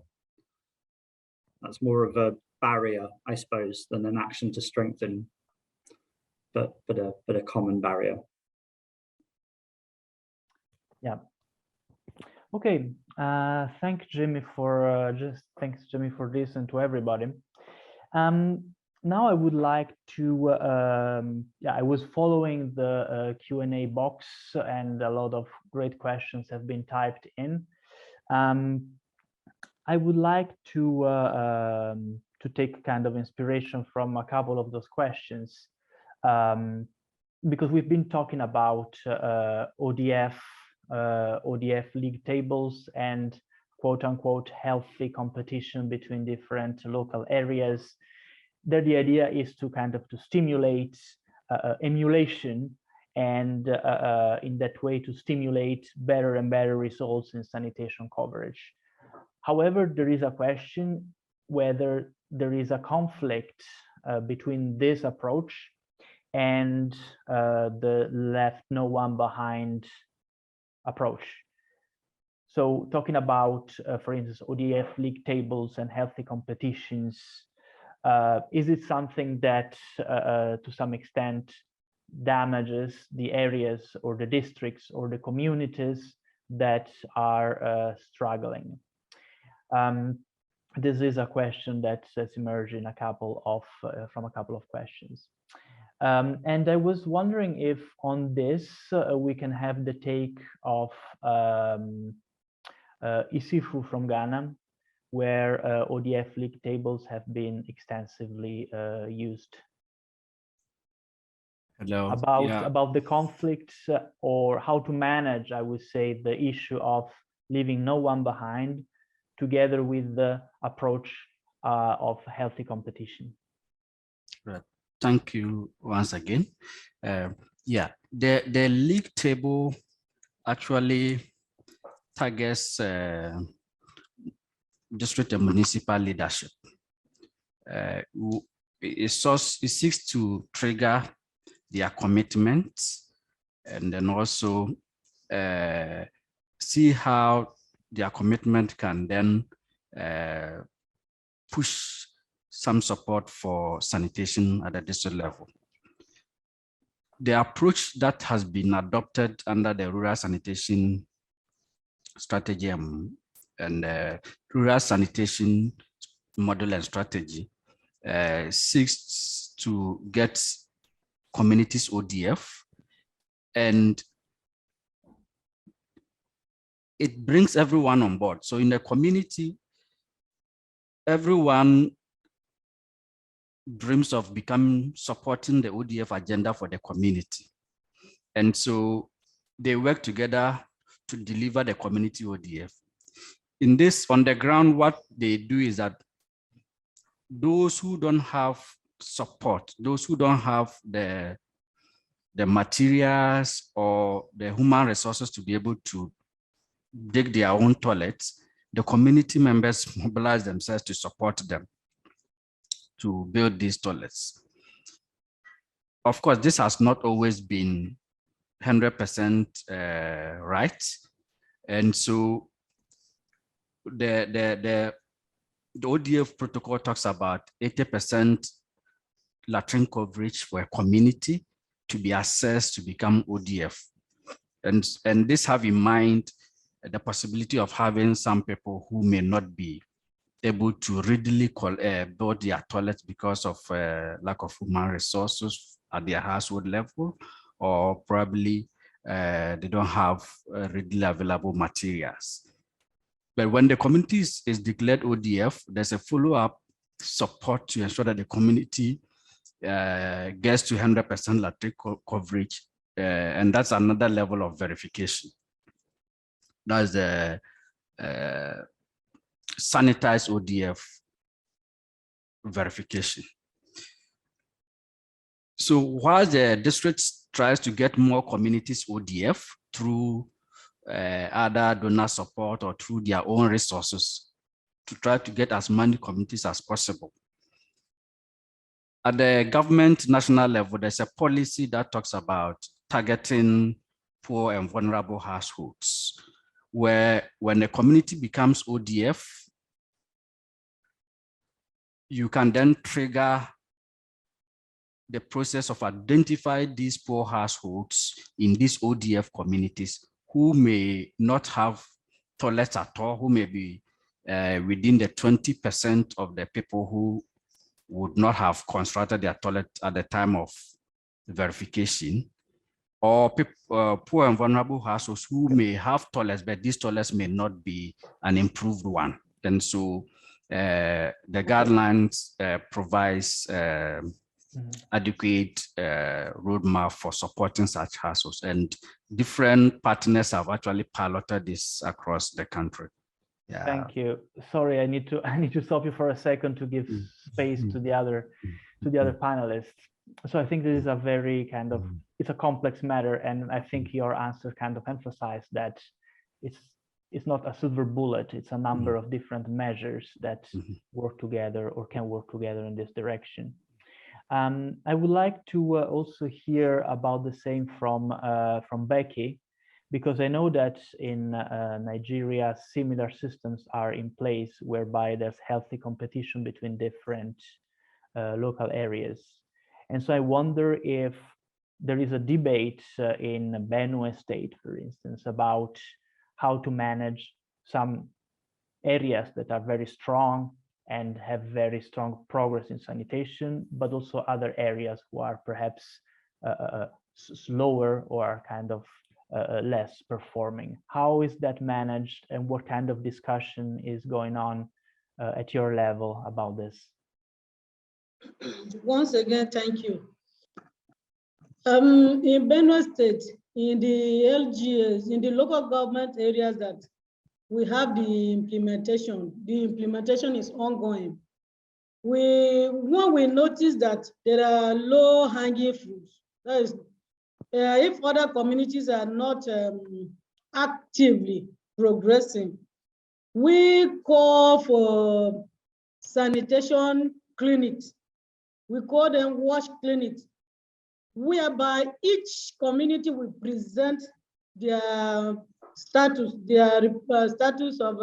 barrier, I suppose, than an action to strengthen, but a common barrier. Yeah. Okay. Thanks, Jimmy, for this, and to everybody. Now I would like to. I was following the Q&A box, and a lot of great questions have been typed in. I would like to take kind of inspiration from a couple of those questions, because we've been talking about ODF league tables and quote unquote healthy competition between different local areas. There, the idea is to kind of to stimulate emulation, and in that way to stimulate better and better results in sanitation coverage. However, there is a question whether there is a conflict between this approach and the left no one behind approach. So talking about, for instance, ODF league tables and healthy competitions, is it something that to some extent damages the areas or the districts or the communities that are struggling? This is a question that has emerged in from a couple of questions. And I was wondering if on this we can have the take of Isifu from Ghana, where ODF league tables have been extensively used. Hello. About the conflicts or how to manage, I would say, the issue of leaving no one behind, together with the approach of healthy competition. Right. Thank you once again. The league table actually targets district and municipal leadership. It seeks to trigger their commitments, and then also see how their commitment can then push some support for sanitation at the district level. the approach that has been adopted under the rural sanitation strategy and rural sanitation model and strategy seeks to get communities ODF, and it brings everyone on board. So in the community, everyone dreams of supporting the ODF agenda for the community. And so they work together to deliver the community ODF. In this, on the ground, what they do is that those who don't have support, those who don't have the materials or the human resources to be able to dig their own toilets, the community members mobilize themselves to support them to build these toilets. Of course, this has not always been 100% right. And so the ODF protocol talks about 80% latrine coverage for a community to be assessed to become ODF. And this have in mind the possibility of having some people who may not be able to readily build their toilets because of lack of human resources at their household level, or probably they don't have readily available materials. But when the community is declared ODF, there's a follow-up support to ensure that the community gets to 100% latrine coverage, and that's another level of verification. That's the sanitized ODF verification. So while the district tries to get more communities ODF through other donor support or through their own resources to try to get as many communities as possible, at the government national level, there's a policy that talks about targeting poor and vulnerable households, where when the community becomes ODF, you can then trigger the process of identifying these poor households in these ODF communities who may not have toilets at all, who may be within the 20% of the people who would not have constructed their toilet at the time of verification, or poor and vulnerable households who may have toilets, but these toilets may not be an improved one. And so the guidelines provides adequate roadmap for supporting such households, and different partners have actually piloted this across the country. Yeah. Thank you. Sorry, I need to stop you for a second to give space to the other panelists. So I think this is a very kind of, it's a complex matter, and I think your answer kind of emphasized that it's not a silver bullet. It's a number of different measures that work together or can work together in this direction. I would like to also hear about the same from Becky, because I know that in Nigeria, similar systems are in place whereby there's healthy competition between different local areas. And so I wonder if there is a debate in Benue State, for instance, about how to manage some areas that are very strong and have very strong progress in sanitation, but also other areas who are perhaps slower or are kind of less performing. How is that managed, and what kind of discussion is going on at your level about this? Once again, thank you. In Benue State, in the LGAs, in the local government areas that we have the implementation is ongoing. When we notice that there are low hanging fruits, that is, if other communities are not actively progressing, we call for sanitation clinics. We call them wash clinics, whereby each community will present their status, status of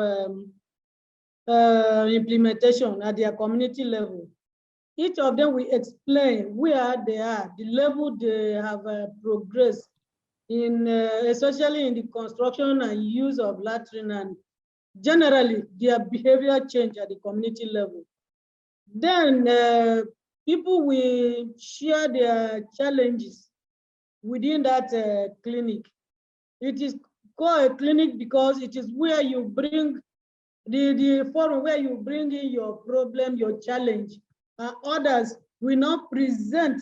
implementation at their community level. each of them will explain where they are, the level they have progressed in, especially in the construction and use of latrine, and generally their behavior change at the community level. Then people will share their challenges within that clinic. It is called a clinic because it is where you bring the forum where you bring in your problem, your challenge. Others will not present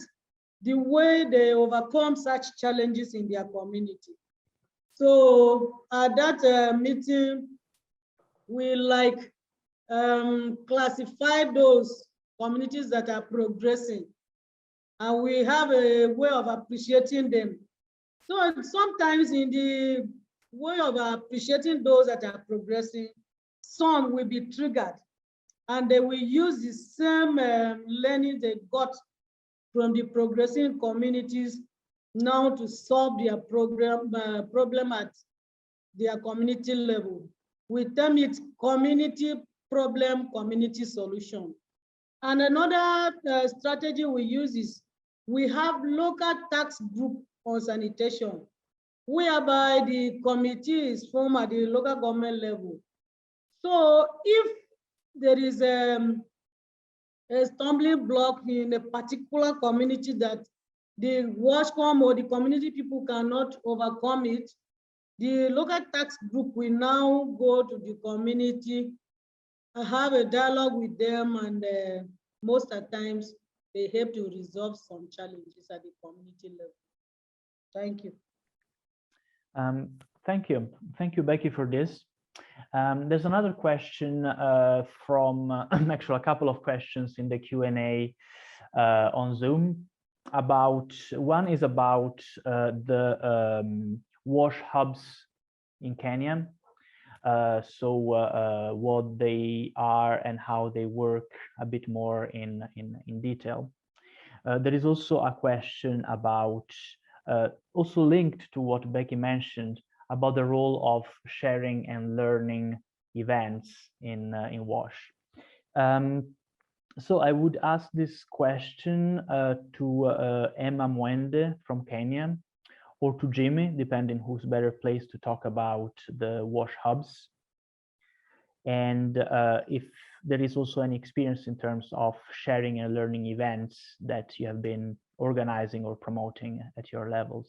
the way they overcome such challenges in their community. So at that meeting, we classify those communities that are progressing, and we have a way of appreciating them. So sometimes in the way of appreciating those that are progressing, some will be triggered and they will use the same learning they got from the progressing communities now to solve their problem at their community level. We term it community problem, community solution. And another strategy we use is we have local task group on sanitation, whereby the committee is formed at the local government level. So if there is a stumbling block in a particular community that the WashCom or the community people cannot overcome it, the local task group will now go to the community, have a dialogue with them, and most of the times they help to resolve some challenges at the community level. Thank you. Thank you, Becky, for this. There's another question from actually a couple of questions in the Q&A on Zoom. One is about the wash hubs in Kenya. What they are and how they work a bit more in detail. There is also a question about, also linked to what Becky mentioned, about the role of sharing and learning events in WASH. So I would ask this question to Emma Mwende from Kenya, or to Jimmy, depending who's better placed to talk about the WASH hubs. And if there is also any experience in terms of sharing and learning events that you have been organizing or promoting at your levels.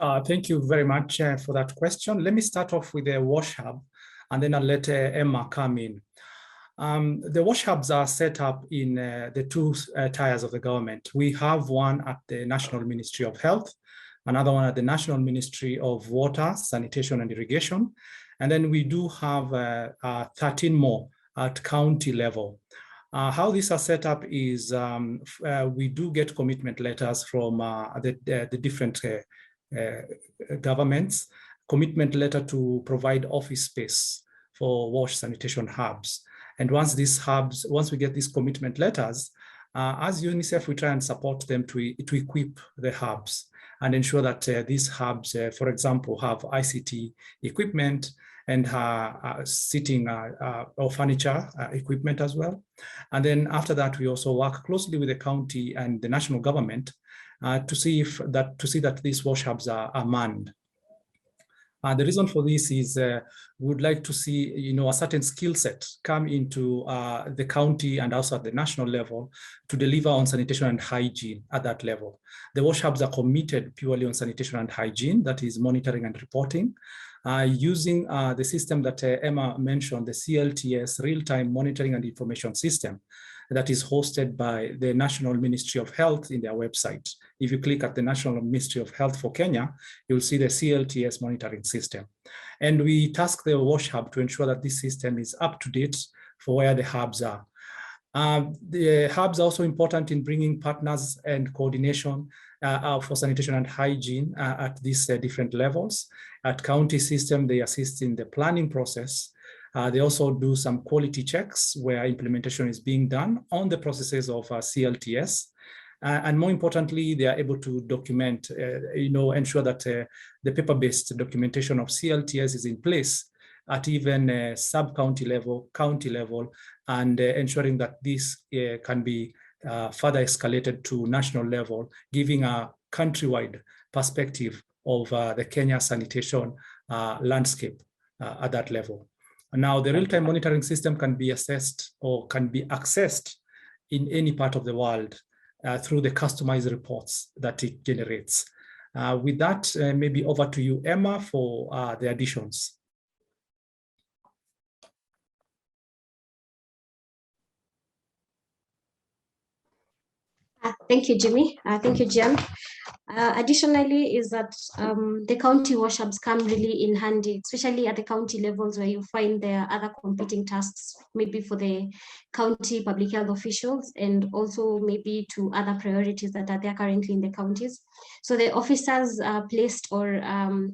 Thank you very much for that question. Let me start off with the WASH hub, and then I'll let Emma come in. The WASH hubs are set up in the two tiers of the government. We have one at the National Ministry of Health, another one at the National Ministry of Water, Sanitation and Irrigation. And then we do have 13 more at county level. How these are set up is we do get commitment letters from the different governments, commitment letter to provide office space for WASH sanitation hubs. And once we get these commitment letters, as UNICEF, we try and support them to equip the hubs and ensure that these hubs, for example, have ICT equipment and seating or furniture equipment as well. And then after that, we also work closely with the county and the national government to see that these WASH hubs are manned. The reason for this is we would like to see, a certain skill set come into the county and also at the national level to deliver on sanitation and hygiene at that level. The WASH hubs are committed purely on sanitation and hygiene, that is monitoring and reporting, using the system that Emma mentioned, the CLTS, Real-Time Monitoring and Information System, that is hosted by the National Ministry of Health in their website. If you click at the National Ministry of Health for Kenya, you'll see the CLTS monitoring system. And we task the WASH hub to ensure that this system is up to date for where the hubs are. The hubs are also important in bringing partners and coordination for sanitation and hygiene at these different levels. At county system, they assist in the planning process. They also do some quality checks where implementation is being done on the processes of CLTS. And more importantly, they are able to document, ensure that the paper-based documentation of CLTS is in place at even sub-county level, county level, and ensuring that this can be further escalated to national level, giving a countrywide perspective of the Kenya sanitation landscape at that level. Now, the real-time monitoring system can be assessed or can be accessed in any part of the world through the customized reports that it generates. With that, maybe over to you, Emma, for the additions. Thank you, Jimmy. Thank you, Jen. Additionally, is that the county washups come really in handy, especially at the county levels where you find there are other competing tasks, maybe for the county public health officials and also maybe to other priorities that are there currently in the counties. So the officers placed or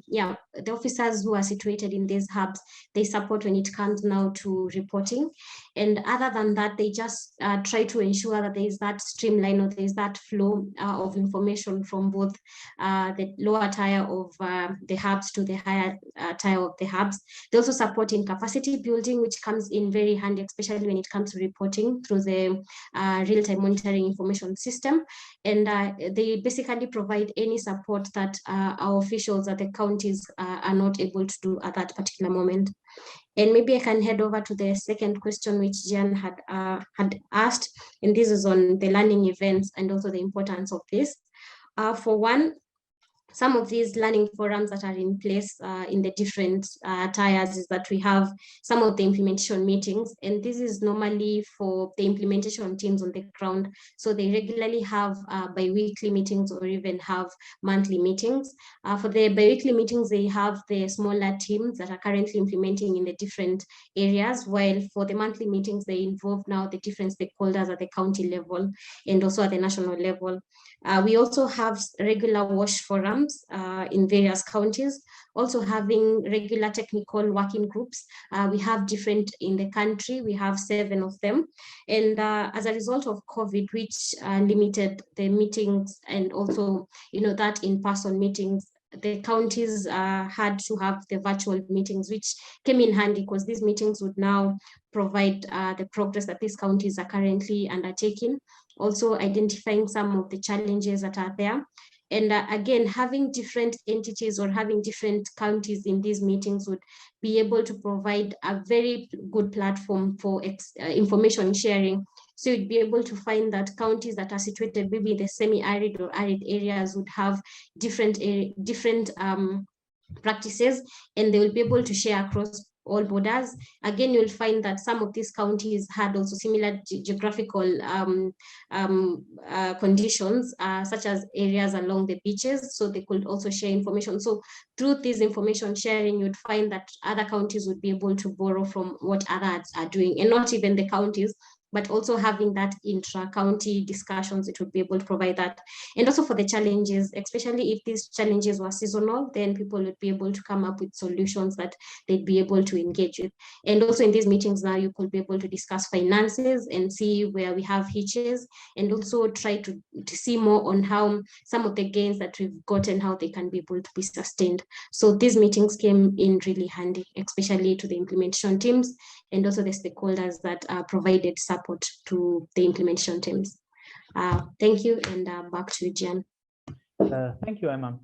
the officers who are situated in these hubs, they support when it comes now to reporting. And other than that, they just try to ensure that there is that streamline or there is that flow of information from both the lower tier of the hubs to the higher tier of the hubs. They also support in capacity building, which comes in very handy, especially when it comes to reporting through the real-time monitoring information system. And they basically provide any support that our officials at the counties are not able to do at that particular moment. And maybe I can head over to the second question, which Jan had asked, and this is on the learning events and also the importance of this. For one, some of these learning forums that are in place in the different tiers is that we have some of the implementation meetings, and this is normally for the implementation teams on the ground. So they regularly have bi-weekly meetings or even have monthly meetings. For the bi-weekly meetings, they have the smaller teams that are currently implementing in the different areas, while for the monthly meetings, they involve now the different stakeholders at the county level and also at the national level. We also have regular WASH forums in various counties, also having regular technical working groups. We have different in the country, we have 7 of them. And as a result of COVID, which limited the meetings and also, that in-person meetings, the counties had to have the virtual meetings, which came in handy because these meetings would now provide the progress that these counties are currently undertaking, also identifying some of the challenges that are there. And again, having different entities or having different counties in these meetings would be able to provide a very good platform for information sharing. So you'd be able to find that counties that are situated maybe in the semi-arid or arid areas would have different practices, and they will be able to share across all borders. Again, you'll find that some of these counties had also similar geographical conditions, such as areas along the beaches, so they could also share information. So through this information sharing, you'd find that other counties would be able to borrow from what others are doing, and not even the counties, but also having that intra-county discussions, it would be able to provide that. And also for the challenges, especially if these challenges were seasonal, then people would be able to come up with solutions that they'd be able to engage with. And also in these meetings now, you could be able to discuss finances and see where we have hitches, and also try to see more on how some of the gains that we've gotten, how they can be able to be sustained. So these meetings came in really handy, especially to the implementation teams and also the stakeholders that provided support to the implementation teams. Thank you, and back to you, Jan. Thank you, Emma.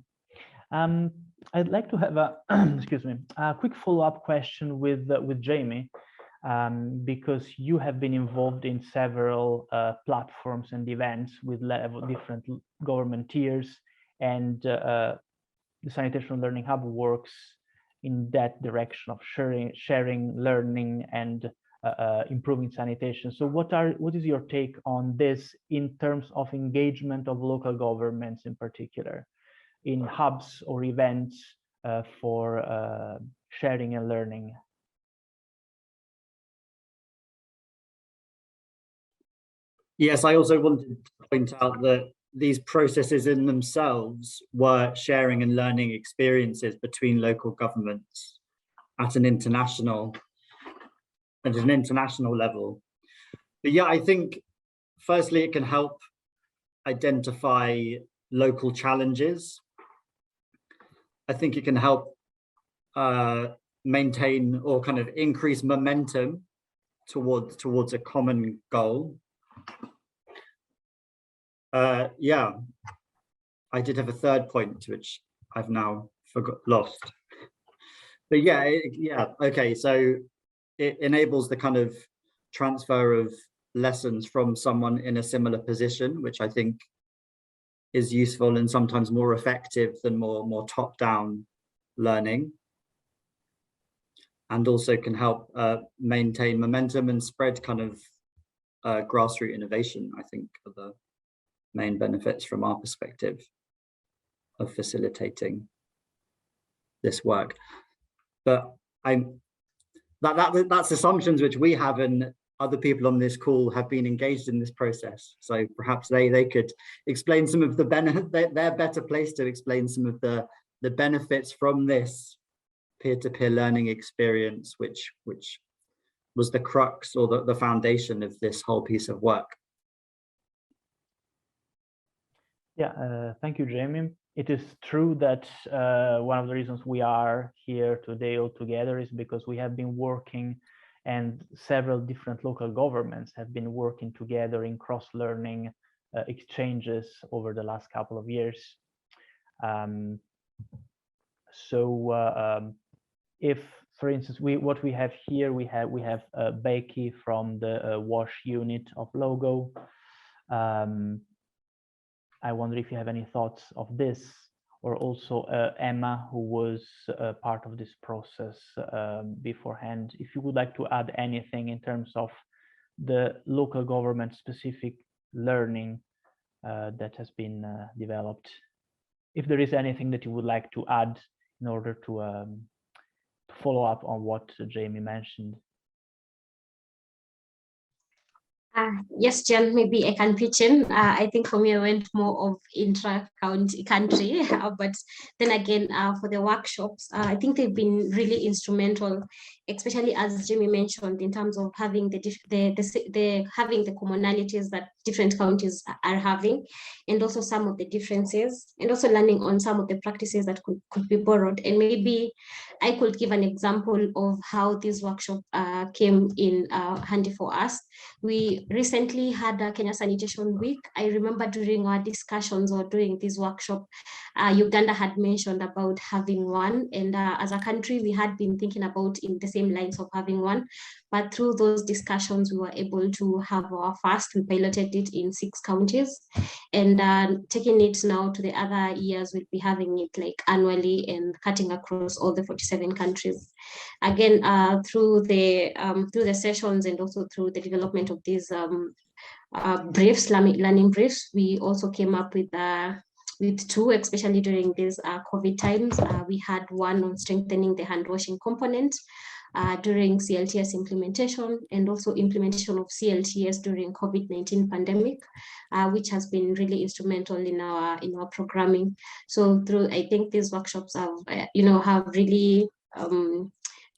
I'd like to have a excuse me, a quick follow-up question with Jamie, because you have been involved in several platforms and events with different government tiers, and the Sanitation Learning Hub works in that direction of sharing, learning, and improving sanitation. So what is your take on this in terms of engagement of local governments in particular in hubs or events for sharing and learning? Yes, I also wanted to point out that these processes in themselves were sharing and learning experiences between local governments at an international level. But yeah, I think firstly, it can help identify local challenges. I think it can help maintain or kind of increase momentum towards a common goal. Yeah, I did have a third point, which I've now lost. But yeah, okay. So it enables the kind of transfer of lessons from someone in a similar position, which I think is useful and sometimes more effective than more top-down learning, and also can help maintain momentum and spread kind of grassroots innovation, I think, are the main benefits from our perspective of facilitating this work. But that's assumptions which we have, and other people on this call have been engaged in this process. So perhaps they could explain some of the they're better placed to explain some of the benefits from this peer-to-peer learning experience, which was the crux or the foundation of this whole piece of work. Yeah, thank you, Jamie. It is true that one of the reasons we are here today all together is because we have been working, and several different local governments have been working together in cross-learning exchanges over the last couple of years. If, for instance, what we have here, we have Becky from the WASH unit of Logo. I wonder if you have any thoughts of this, or also Emma, who was part of this process beforehand. If you would like to add anything in terms of the local government specific learning that has been developed. If there is anything that you would like to add in order to follow up on what Jamie mentioned. Yes, Jen, maybe I can pitch in. I think for me, I went more of intra-country, but then again, for the workshops, I think they've been really instrumental, especially as Jamie mentioned, in terms of having having the commonalities that different counties are having, and also some of the differences, and also learning on some of the practices that could be borrowed. And maybe I could give an example of how this workshop came in handy for us. We recently had a Kenya Sanitation Week. I remember during our discussions or during this workshop, Uganda had mentioned about having one, and as a country, we had been thinking about in the same lines of having one, but through those discussions, we were able to have our first. We piloted it in 6 counties, and taking it now to the other years, we'll be having it like annually and cutting across all the 47 countries. Again, through the sessions and also through the development of these briefs, learning briefs, we also came up with 2, especially during these COVID times. We had one on strengthening the hand washing component during CLTS implementation, and also implementation of CLTS during COVID-19 pandemic, which has been really instrumental in our programming. So I think these workshops have really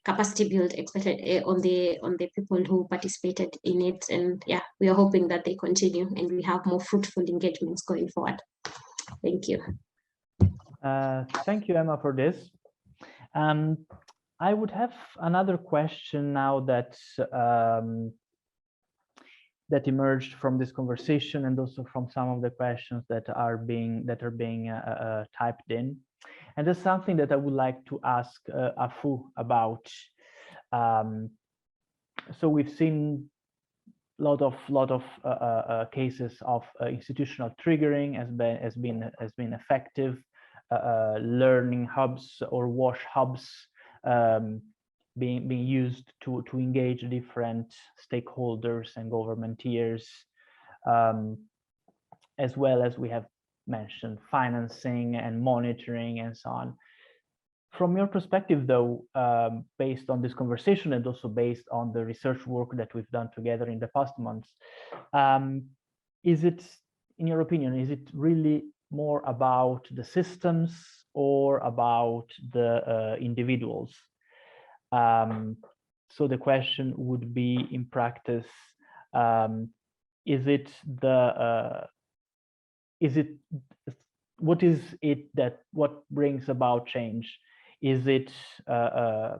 capacity build, especially on the people who participated in it. And yeah, we are hoping that they continue and we have more fruitful engagements going forward. Thank you. Thank you, Emma, for this. I would have another question now that that emerged from this conversation, and also from some of the questions that are being typed in. And that's something that I would like to ask Afu about. So we've seen a lot of cases of institutional triggering has been effective. Learning hubs or WASH hubs being used to engage different stakeholders and governmenteers, as well as we have mentioned financing and monitoring and so on. From your perspective, though, based on this conversation and also based on the research work that we've done together in the past months, is it, in your opinion, is it really more about the systems or about the individuals? So the question would be, in practice, what brings about change? Is it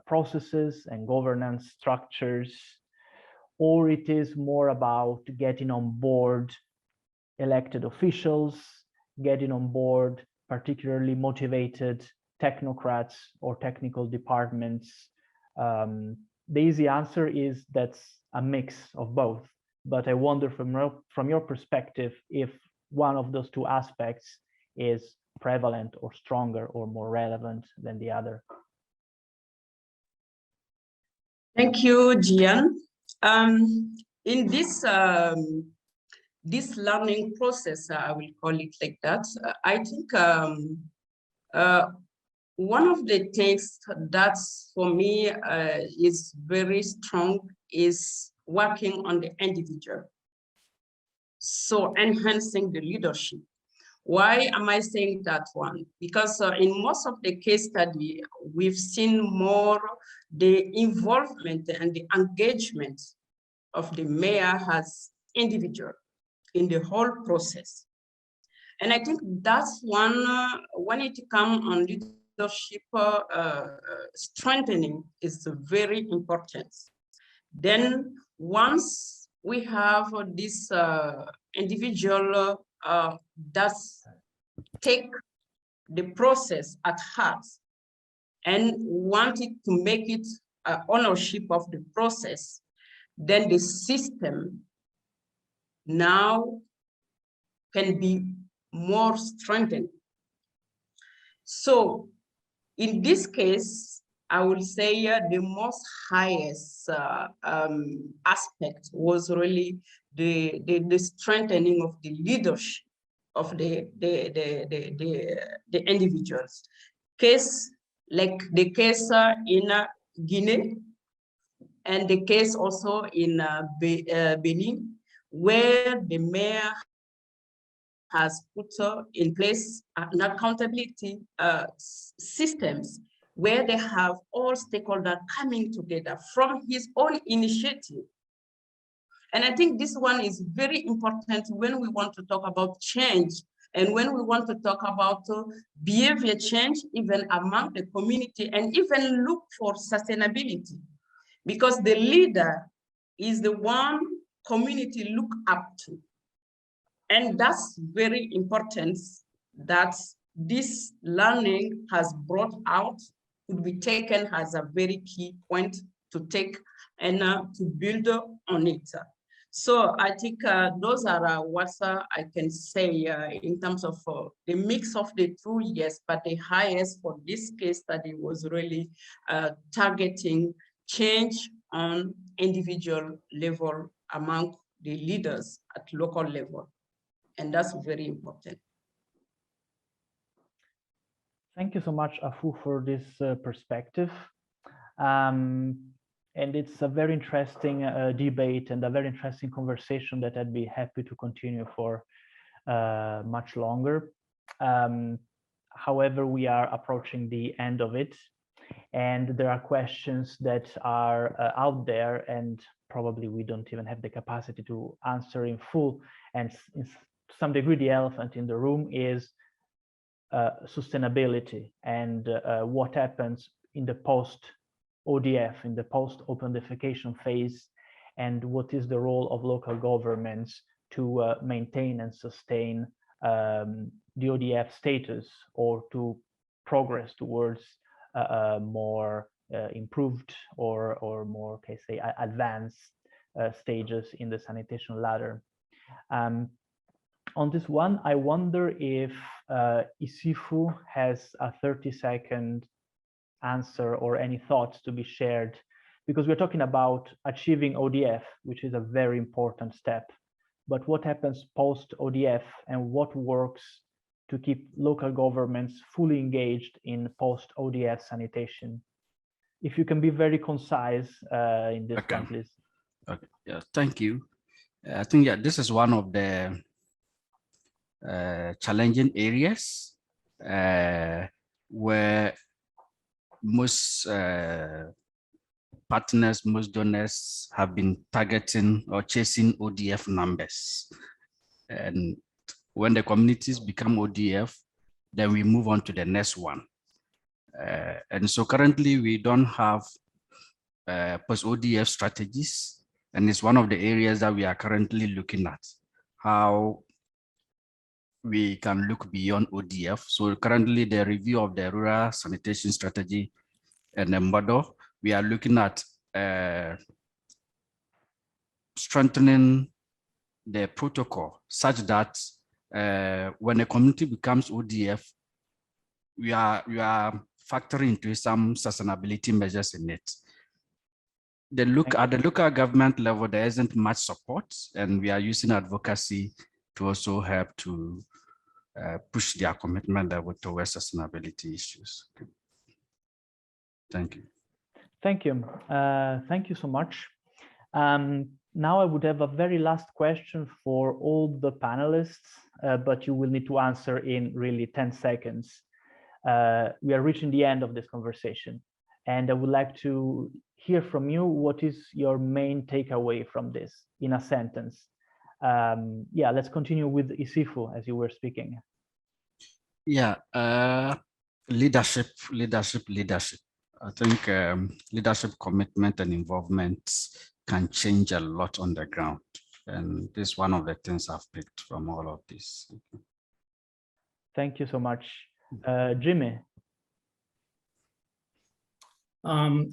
processes and governance structures, or it is more about getting on board elected officials, getting on board particularly motivated technocrats or technical departments? The easy answer is that's a mix of both. But I wonder from your perspective if one of those two aspects is prevalent or stronger or more relevant than the other. Thank you, Gian. In this learning process, I will call it like that, I think one of the things that's for me is very strong is working on the individual. So enhancing the leadership. Why am I saying that one? Because in most of the case study, we've seen more the involvement and the engagement of the mayor as individual in the whole process. And I think that's one, when it comes on leadership strengthening is very important. Then once we have this individual does take the process at heart and wanted to make it ownership of the process, then the system now can be more strengthened. So in this case, I will say the most highest aspect was really the strengthening of the leadership of the individuals. Case like the case in Guinea and the case also in Benin, where the mayor has put in place an accountability systems where they have all stakeholders coming together from his own initiative. And I think this one is very important when we want to talk about change and when we want to talk about behavior change, even among the community, and even look for sustainability. Because the leader is the one community look up to. And that's very important that this learning has brought out, could be taken as a very key point to take and to build on it. So I think those are what I can say in terms of the mix of the two, yes, but the highest for this case study was really targeting change on individual level among the leaders at local level. And that's very important. Thank you so much, Afu, for this perspective. And it's a very interesting debate and a very interesting conversation that I'd be happy to continue for much longer. However, we are approaching the end of it, and there are questions that are out there, and probably we don't even have the capacity to answer in full. And to some degree, the elephant in the room is sustainability and what happens in the post-ODF, in the post-open defecation phase, and what is the role of local governments to maintain and sustain the ODF status, or to progress towards more improved or more, can I say, advanced stages in the sanitation ladder. On this one, I wonder if Isifu has a 30-second answer or any thoughts to be shared, because we're talking about achieving ODF, which is a very important step. But what happens post-ODF, and what works to keep local governments fully engaged in post-ODF sanitation? If you can be very concise in this one, please. Okay. Yeah, thank you. I think this is one of the challenging areas where most partners, most donors have been targeting or chasing ODF numbers. And when the communities become ODF, then we move on to the next one. And so currently we don't have post-ODF strategies, and it's one of the areas that we are currently looking at, how we can look beyond ODF. So currently the review of the rural sanitation strategy and the model, we are looking at strengthening the protocol such that when a community becomes ODF, we are factoring into some sustainability measures in it. At the local government level, there isn't much support, and we are using advocacy to also help to push their commitment level towards sustainability issues. Thank you. Thank you. Thank you so much. Now I would have a very last question for all the panelists, but you will need to answer in really 10 seconds. We are reaching the end of this conversation, and I would like to hear from you. What is your main takeaway from this in a sentence? Yeah, let's continue with Isifu as you were speaking. Yeah, leadership. I think leadership commitment and involvement can change a lot on the ground. And this is one of the things I've picked from all of this. Thank you so much. Jimmy.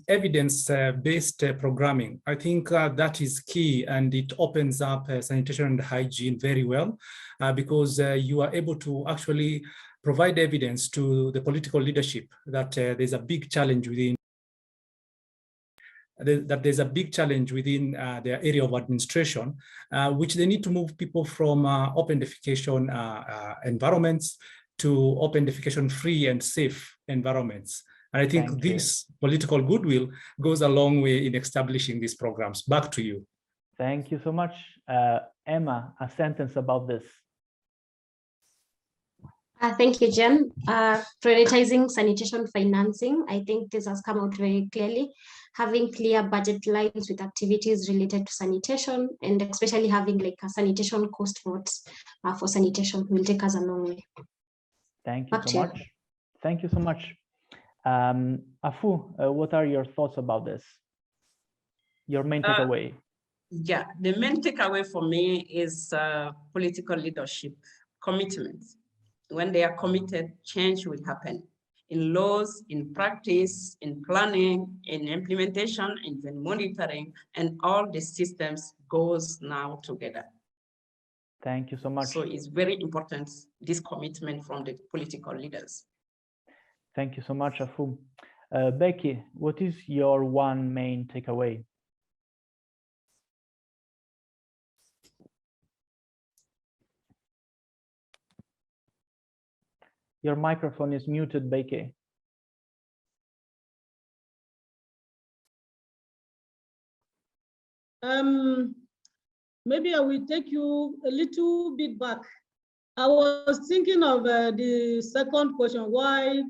Evidence-based programming. I think that is key, and it opens up sanitation and hygiene very well because you are able to actually provide evidence to the political leadership that there's a big challenge within their area of administration, which they need to move people from open defecation environments to open defecation free and safe environments. And I think this political goodwill goes a long way in establishing these programs. Back to you. Thank you so much. Emma, a sentence about this. Thank you, Jen. Prioritizing sanitation financing. I think this has come out very clearly. Having clear budget lines with activities related to sanitation, and especially having like a sanitation cost votes for sanitation will take us a long way. Thank you so much. Thank you so much. Afu, what are your thoughts about this? Your main takeaway? Yeah, the main takeaway for me is political leadership commitment. When they are committed, change will happen in laws, in practice, in planning, in implementation, in monitoring, and all the systems goes now together. Thank you so much. So it's very important, this commitment from the political leaders. Thank you so much, Afu. Becky, what is your one main takeaway? Your microphone is muted, Becky. Maybe I will take you a little bit back. I was thinking of the second question, why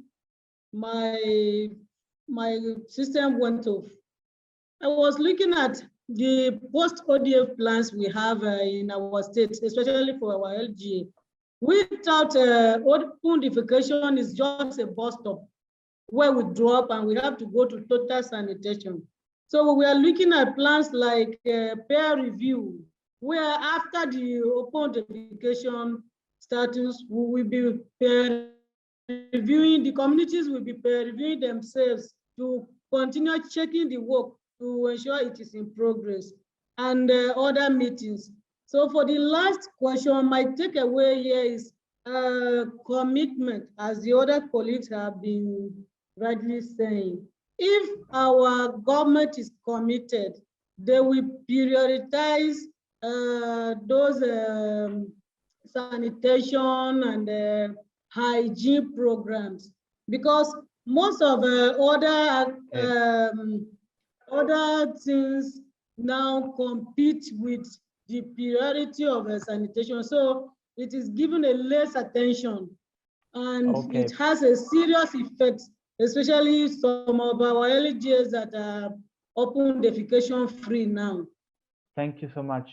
my system went off. I was looking at the post-ODF plans we have in our state, especially for our LGA. Without open defecation is just a bus stop where we drop and we have to go to total sanitation. So we are looking at plans like peer review, where after the open defecation status, we will be peer reviewing, the communities will be peer reviewing themselves to continue checking the work to ensure it is in progress, and other meetings. So for the last question, my takeaway here is commitment, as the other colleagues have been rightly saying. If our government is committed, they will prioritize those sanitation and hygiene programs, because most of other things now compete with the priority of sanitation. So it is given a less attention, and it has a serious effect, especially some of our LGAs that are open defecation free now. Thank you so much.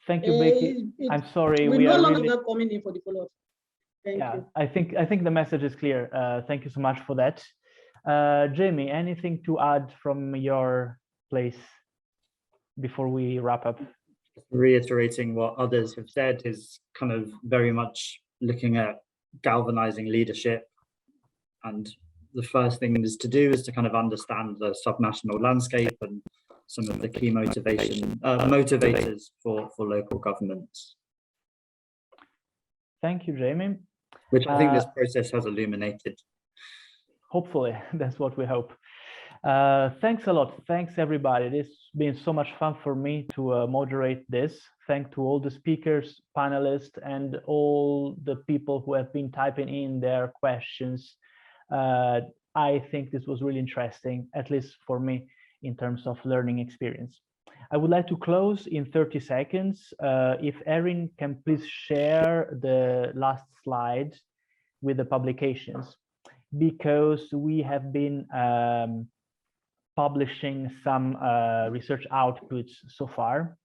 Thank you, Becky. I'm sorry, we no longer coming in for the follow-up. Thank you. I think the message is clear. Thank you so much for that. Jamie, anything to add from your place before we wrap up? Reiterating what others have said is kind of very much looking at galvanizing leadership. And the first thing is to kind of understand the subnational landscape and some of the key motivators for local governments. Thank you, Jamie. Which I think this process has illuminated. Hopefully, that's what we hope. Thanks a lot. Thanks, everybody. It's been so much fun for me to moderate this. Thanks to all the speakers, panelists, and all the people who have been typing in their questions. I think this was really interesting, at least for me, in terms of learning experience. I would like to close in 30 seconds. If Erin can please share the last slide with the publications, because we have been publishing some research outputs so far,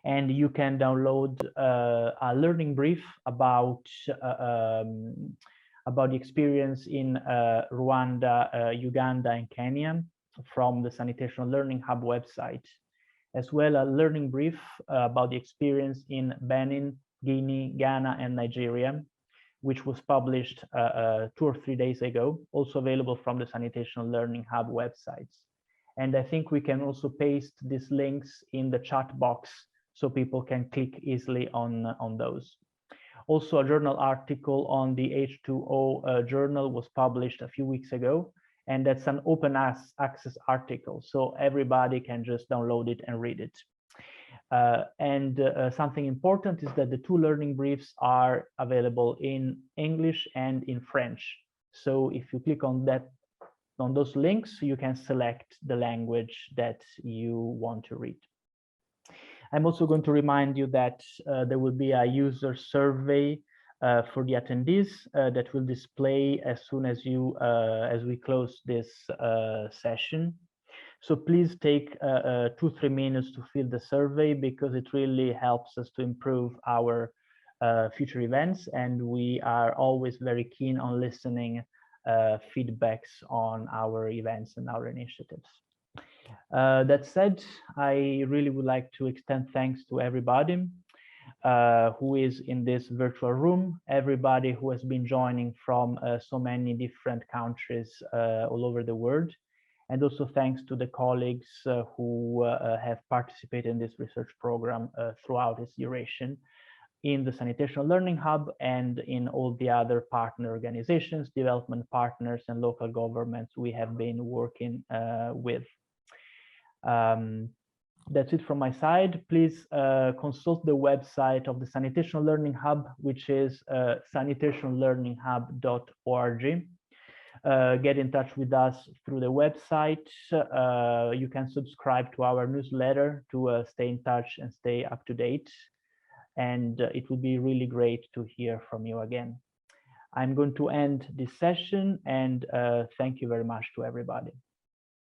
and you can download a learning brief about the experience in Rwanda, Uganda, and Kenya from the Sanitation Learning Hub website, as well as a learning brief about the experience in Benin, Guinea, Ghana, and Nigeria, which was published 2 or 3 days ago, also available from the Sanitation Learning Hub websites. And I think we can also paste these links in the chat box so people can click easily on those. Also, a journal article on the H2O journal was published a few weeks ago, and that's an open access article, so everybody can just download it and read it. Something important is that the 2 learning briefs are available in English and in French. So if you click on those links, you can select the language that you want to read. I'm also going to remind you that there will be a user survey for the attendees that will display as soon as we close this session. So please take 2-3 minutes to fill the survey, because it really helps us to improve our future events, and we are always very keen on listening feedbacks on our events and our initiatives. That said, I really would like to extend thanks to everybody who is in this virtual room, everybody who has been joining from so many different countries all over the world, and also thanks to the colleagues who have participated in this research program throughout its duration in the Sanitation Learning Hub and in all the other partner organizations, development partners, and local governments we have been working with. That's it from my side. Please consult the website of the Sanitation Learning Hub, which is sanitationlearninghub.org. Get in touch with us through the website. You can subscribe to our newsletter to stay in touch and stay up to date. And it would be really great to hear from you again. I'm going to end this session, and thank you very much to everybody.